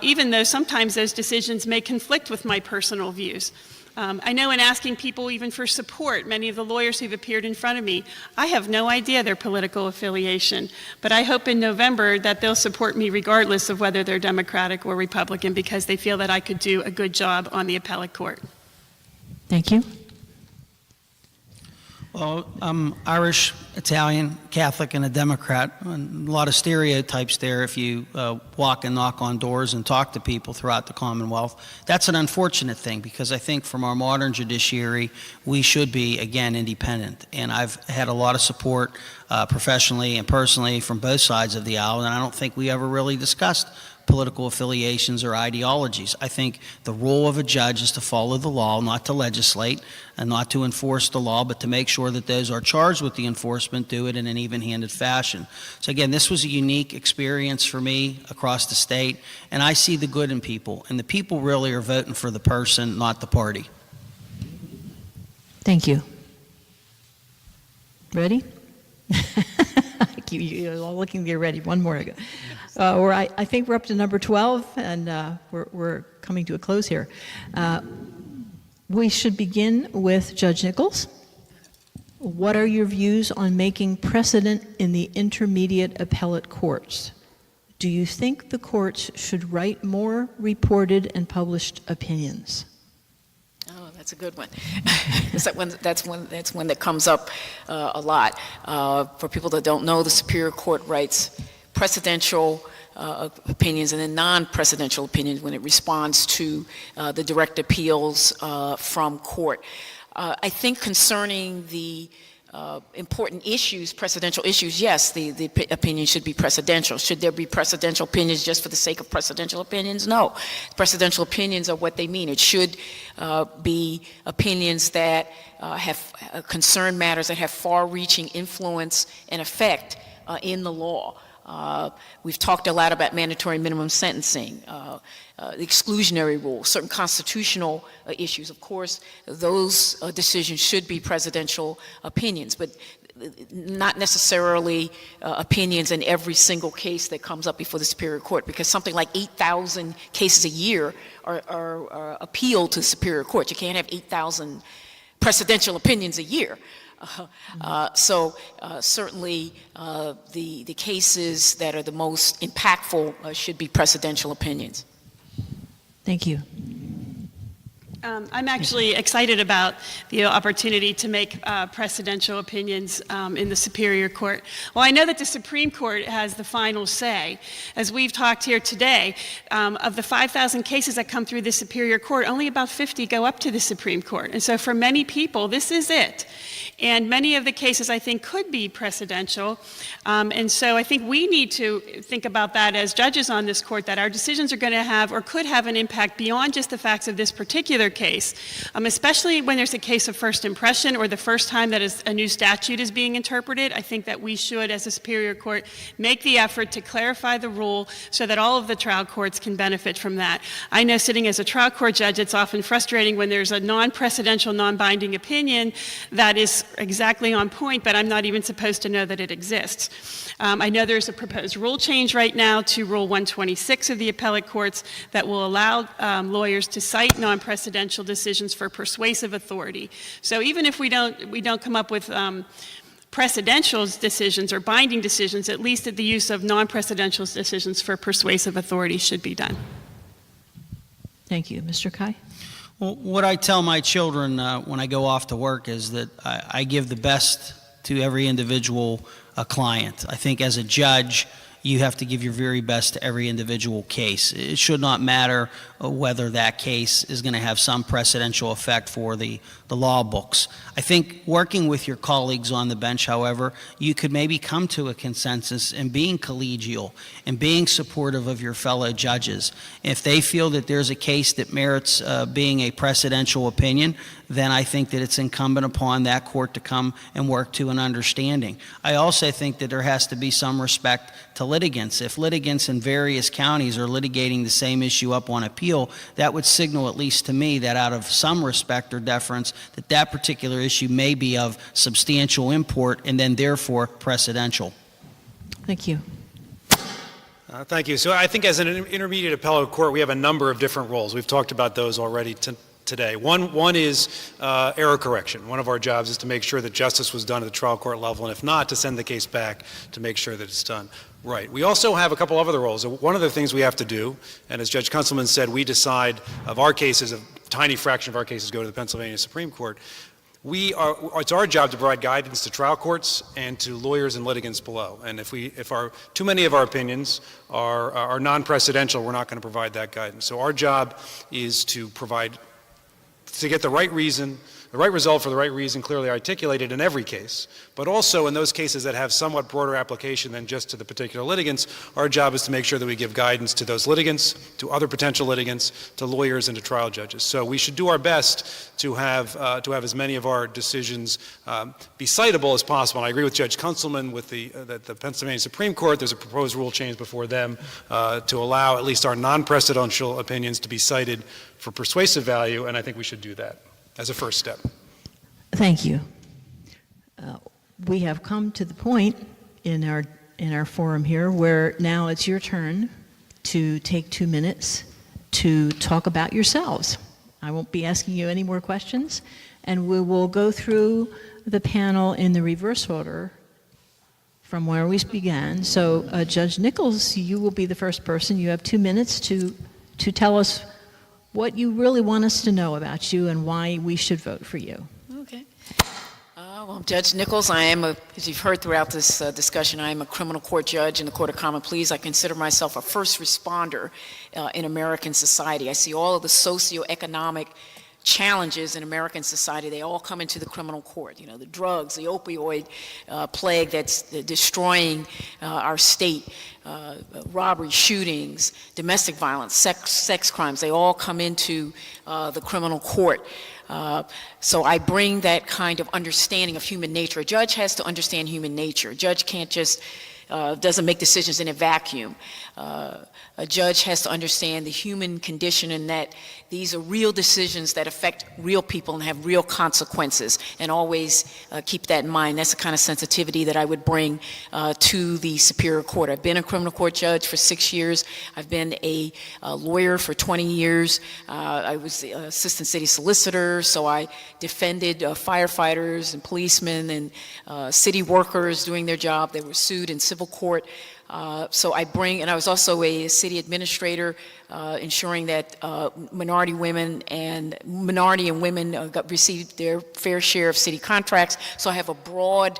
even though sometimes those decisions may conflict with my personal views, I know in asking people even for support, many of the lawyers who've appeared in front of me, I have no idea their political affiliation, but I hope in November that they'll support me regardless of whether they're Democratic or Republican, because they feel that I could do a good job on the appellate court. Thank you. Well, I'm Irish, Italian, Catholic, and a Democrat. And a lot of stereotypes there if you walk and knock on doors and talk to people throughout the Commonwealth. That's an unfortunate thing, because I think from our modern judiciary, we should be, again, independent. And I've had a lot of support professionally and personally from both sides of the aisle, and I don't think we ever really discussed political affiliations or ideologies. I think the role of a judge is to follow the law, not to legislate and not to enforce the law, but to make sure that those are charged with the enforcement do it in an even-handed fashion. So again, this was a unique experience for me across the state, and I see the good in people, and the people really are voting for the person, not the party. Thank you. Ready? You're all looking to get ready. One more to go. I think we're up to number 12, and we're coming to a close here. We should begin with Judge Nichols. What are your views on making precedent in the intermediate appellate courts? Do you think the courts should write more reported and published opinions? Oh, that's a good one. That's one that comes up a lot. For people that don't know, the Superior Court writes precedential opinions and then non-precedential opinions when it responds to the direct appeals from court. I think concerning the important issues, precedential issues, yes, the opinion should be precedential. Should there be precedential opinions just for the sake of precedential opinions? No. Precedential opinions are what they mean. It should be opinions that have concern matters that have far-reaching influence and effect in the law. We've talked a lot about mandatory minimum sentencing, the exclusionary rule, certain constitutional issues. Of course, those decisions should be presidential opinions, but not necessarily opinions in every single case that comes up before the Superior Court, because something like 8,000 cases a year are appealed to the Superior Court. You can't have 8,000 precedential opinions a year. Certainly, the cases that are the most impactful should be precedential opinions. Thank you. I'm actually excited about the opportunity to make precedential opinions in the Superior Court. Well, I know that the Supreme Court has the final say. As we've talked here today, of the 5,000 cases that come through the Superior Court, only about 50 go up to the Supreme Court. And so for many people, this is it. And many of the cases, I think, could be precedential. And so I think we need to think about that as judges on this court, that our decisions are going to have or could have an impact beyond just the facts of this particular case, especially when there's a case of first impression or the first time that a new statute is being interpreted. I think that we should, as a Superior Court, make the effort to clarify the rule so that all of the trial courts can benefit from that. I know sitting as a trial court judge, it's often frustrating when there's a non-precedential, non-binding opinion that is exactly on point, but I'm not even supposed to know that it exists. I know there's a proposed rule change right now to Rule 126 of the appellate courts that will allow lawyers to cite non-precedential decisions for persuasive authority. So even if we don't come up with precedential decisions or binding decisions, at least the use of non-precedential decisions for persuasive authority should be done. Thank you. Mr. Kai? Well, what I tell my children when I go off to work is that I give the best to every individual client. I think as a judge, you have to give your very best to every individual case. It should not matter whether that case is going to have some precedential effect for the law books. I think working with your colleagues on the bench, however, you could maybe come to a consensus in being collegial and being supportive of your fellow judges. If they feel that there's a case that merits being a precedential opinion, then I think that it's incumbent upon that court to come and work to an understanding. I also think that there has to be some respect to litigants. If litigants in various counties are litigating the same issue up on appeal, that would signal, at least to me, that out of some respect or deference, that particular issue may be of substantial import and then therefore precedential. Thank you. Thank you. So I think as an intermediate appellate court, we have a number of different roles. We've talked about those already today. One is error correction. One of our jobs is to make sure that justice was done at the trial court level, and if not, to send the case back to make sure that it's done right. We also have a couple of other roles. One of the things we have to do, and as Judge Kunselman said, we decide of our cases, a tiny fraction of our cases go to the Pennsylvania Supreme Court. It's our job to provide guidance to trial courts and to lawyers and litigants below. And if too many of our opinions are non-precedential, we're not going to provide that guidance. So our job is to get the right reason, the right result for the right reason clearly articulated in every case, but also in those cases that have somewhat broader application than just to the particular litigants, our job is to make sure that we give guidance to those litigants, to other potential litigants, to lawyers, and to trial judges. So we should do our best to have as many of our decisions be citable as possible. And I agree with Judge Kunselman that the Pennsylvania Supreme Court, there's a proposed rule change before them to allow at least our non-precedential opinions to be cited for persuasive value, and I think we should do that as a first step. Thank you. We have come to the point in our forum here where now it's your turn to take 2 minutes to talk about yourselves. I won't be asking you any more questions, and we will go through the panel in the reverse order from where we began. So, Judge Nichols, you will be the first person. You have 2 minutes to tell us what you really want us to know about you and why we should vote for you. Okay. Well, Judge Nichols, I am, as you've heard throughout this discussion, I am a criminal court judge in the Court of Common Pleas. I consider myself a first responder in American society. I see all of the socioeconomic challenges in American society. They all come into the criminal court. You know, the drugs, the opioid plague that's destroying our state, robbery, shootings, domestic violence, sex crimes, they all come into the criminal court. So I bring that kind of understanding of human nature. A judge has to understand human nature. A judge can't just doesn't make decisions in a vacuum. A judge has to understand the human condition and that these are real decisions that affect real people and have real consequences, and always keep that in mind. That's the kind of sensitivity that I would bring to the Superior Court. I've been a criminal court judge for 6 years. I've been a lawyer for 20 years. I was the assistant city solicitor, so I defended firefighters and policemen and city workers doing their job. They were sued in civil court. So I bring, and I was also a city administrator, ensuring that minority and women received their fair share of city contracts. So I have a broad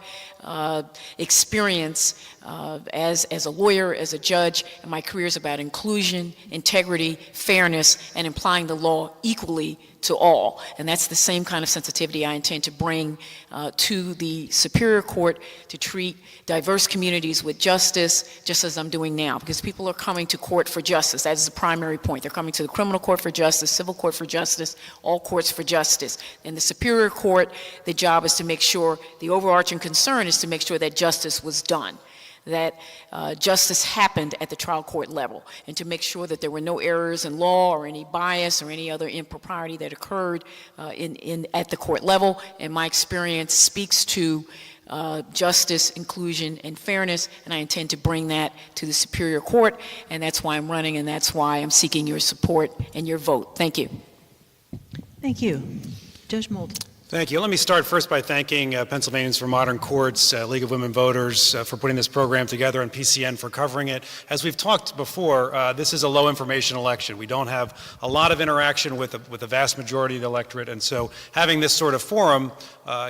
experience as a lawyer, as a judge, and my career is about inclusion, integrity, fairness, and applying the law equally to all. And that's the same kind of sensitivity I intend to bring to the Superior Court, to treat diverse communities with justice, just as I'm doing now, because people are coming to court for justice. That is the primary point. They're coming to the criminal court for justice, civil court for justice, all courts for justice. In the Superior Court, the job is to make sure, the overarching concern is to make sure that justice was done, that justice happened at the trial court level, and to make sure that there were no errors in law or any bias or any other impropriety that occurred at the court level. And my experience speaks to justice, inclusion, and fairness, and I intend to bring that to the Superior Court, and that's why I'm running, and that's why I'm seeking your support and your vote. Thank you. Thank you. Judge Moulton. Thank you. Let me start first by thanking Pennsylvanians for Modern Courts, League of Women Voters for putting this program together, and PCN for covering it. As we've talked before, this is a low information election. We don't have a lot of interaction with the vast majority of the electorate, and so having this sort of forum,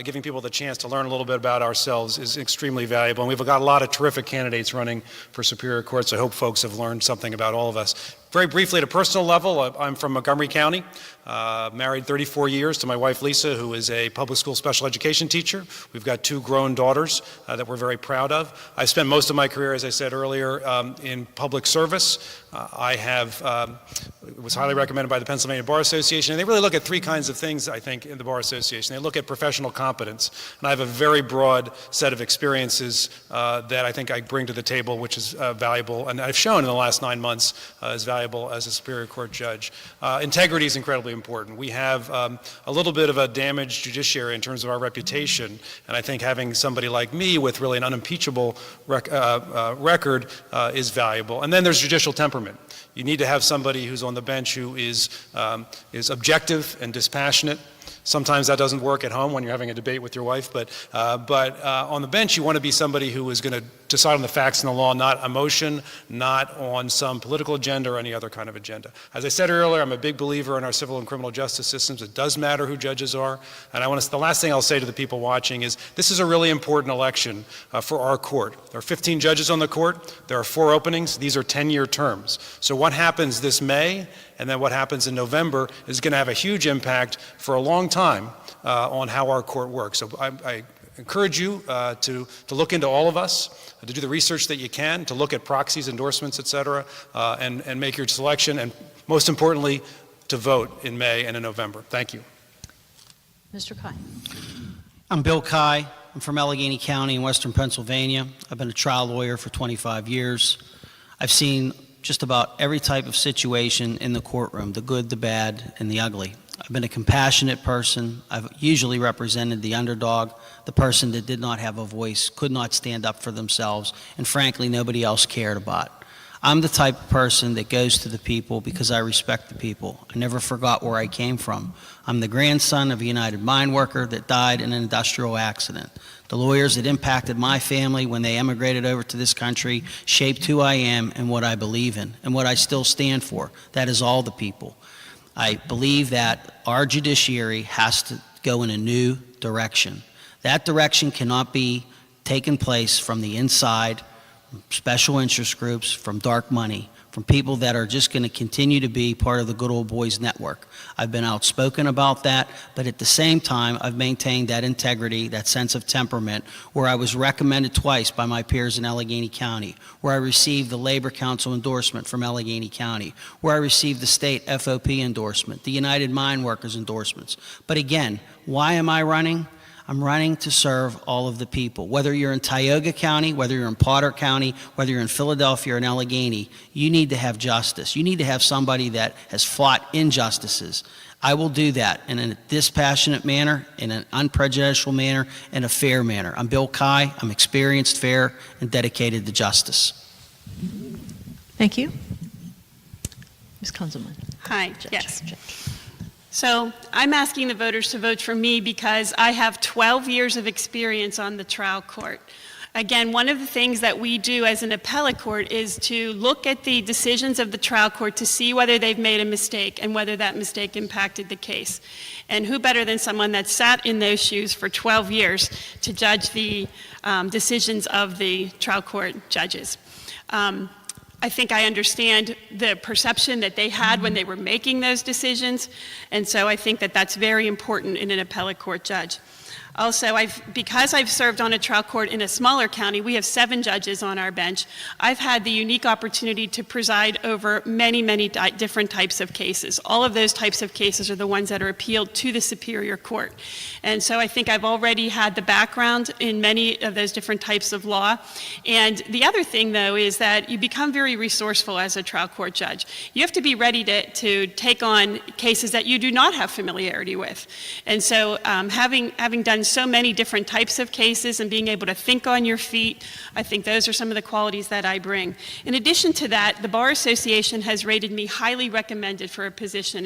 giving people the chance to learn a little bit about ourselves, is extremely valuable. And we've got a lot of terrific candidates running for Superior Court, so I hope folks have learned something about all of us. Very briefly, at a personal level, I'm from Montgomery County, married 34 years to my wife Lisa, who is a public school special education teacher. We've got 2 grown daughters that we're very proud of. I spent most of my career, as I said earlier, in public service. It was highly recommended by the Pennsylvania Bar Association, and they really look at 3 kinds of things, I think, in the Bar Association. They look at professional competence, and I have a very broad set of experiences that I think I bring to the table, which is valuable, and I've shown in the last 9 months is valuable as a Superior Court judge. Integrity is incredibly important. We have a little bit of a damaged judiciary in terms of our reputation, and I think having somebody like me with really an unimpeachable record is valuable. And then there's judicial temperament. You need to have somebody who's on the bench who is objective and dispassionate. Sometimes that doesn't work at home when you're having a debate with your wife, but on the bench you want to be somebody who is going to decide on the facts and the law, not emotion, not on some political agenda or any other kind of agenda. As I said earlier, I'm a big believer in our civil and criminal justice systems. It does matter who judges are, and the last thing I'll say to the people watching is this is a really important election for our court. There are 15 judges on the court. There are 4 openings. These are 10-year terms. So what happens this May and then what happens in November is going to have a huge impact for a long time on how our court works. So I encourage you to look into all of us, to do the research that you can, to look at proxies, endorsements, et cetera, and make your selection, and most importantly, to vote in May and in November. Thank you. Mr. Kai. I'm Bill Kai. I'm from Allegheny County in western Pennsylvania. I've been a trial lawyer for 25 years. I've seen just about every type of situation in the courtroom, the good, the bad, and the ugly. I've been a compassionate person. I've usually represented the underdog, the person that did not have a voice, could not stand up for themselves, and frankly, nobody else cared about. I'm the type of person that goes to the people because I respect the people. I never forgot where I came from. I'm the grandson of a United Mine worker that died in an industrial accident. The lawyers that impacted my family when they emigrated over to this country shaped who I am and what I believe in and what I still stand for. That is all the people. I believe that our judiciary has to go in a new direction. That direction cannot be taken place from the inside, from special interest groups, from dark money, from people that are just going to continue to be part of the good old boys network. I've been outspoken about that, but at the same time, I've maintained that integrity, that sense of temperament, where I was recommended twice by my peers in Allegheny County, where I received the Labor Council endorsement from Allegheny County, where I received the state FOP endorsement, the United Mine Workers endorsements. But again, why am I running? I'm running to serve all of the people. Whether you're in Tioga County, whether you're in Potter County, whether you're in Philadelphia or in Allegheny, you need to have justice. You need to have somebody that has fought injustices. I will do that in a dispassionate manner, in an unprejudicial manner, in a fair manner. I'm Bill Kai. I'm experienced, fair, and dedicated to justice. Thank you. Ms. Kunzelman. Hi, yes. Judge. So I'm asking the voters to vote for me because I have 12 years of experience on the trial court. Again, one of the things that we do as an appellate court is to look at the decisions of the trial court to see whether they've made a mistake and whether that mistake impacted the case. And who better than someone that sat in those shoes for 12 years to judge the decisions of the trial court judges. I think I understand the perception that they had when they were making those decisions, and so I think that that's very important in an appellate court judge. Also, because I've served on a trial court in a smaller county, we have 7 judges on our bench. I've had the unique opportunity to preside over many, many different types of cases. All of those types of cases are the ones that are appealed to the Superior Court. And so I think I've already had the background in many of those different types of law. And the other thing, though, is that you become very resourceful as a trial court judge. You have to be ready to take on cases that you do not have familiarity with. And so having done so many different types of cases and being able to think on your feet, I think those are some of the qualities that I bring. In addition to that, the Bar Association has rated me highly recommended for a position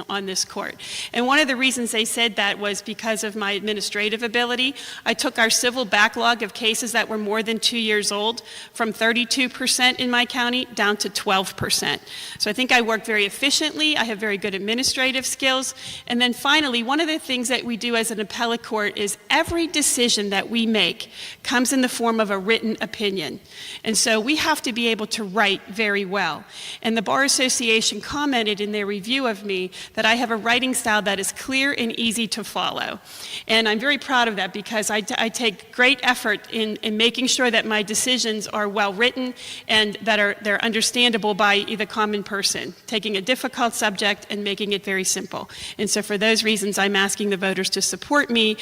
on this court. And one of the reasons they said that was because of my administrative ability. I took our civil backlog of cases that were more than 2 years old from 32% in my county down to 12%. So I think I work very efficiently. I have very good administrative skills. And then finally, one of the things that we do as an appellate court is every decision that we make comes in the form of a written opinion. And so we have to be able to write very well. And the Bar Association commented in their review of me that I have a writing style that is clear and easy to follow. And I'm very proud of that because I take great effort in making sure that my decisions are well written and that they're understandable by the common person, taking a difficult subject and making it very simple. And so for those reasons, I'm asking the voters to support me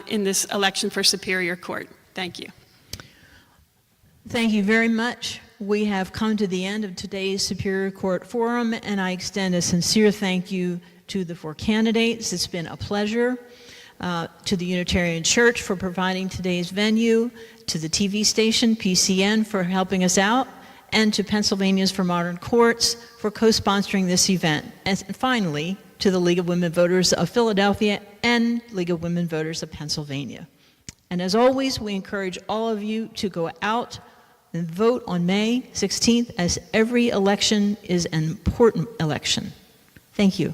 in this election for Superior Court. Thank you. Thank you very much. We have come to the end of today's Superior Court Forum, and I extend a sincere thank you to the 4 candidates. It's been a pleasure. To the Unitarian Church for providing today's venue, to the TV station, PCN, for helping us out, and to Pennsylvanians for Modern Courts for co-sponsoring this event. And finally, to the League of Women Voters of Philadelphia and League of Women Voters of Pennsylvania. And as always, we encourage all of you to go out and vote on May 16th, as every election is an important election. Thank you.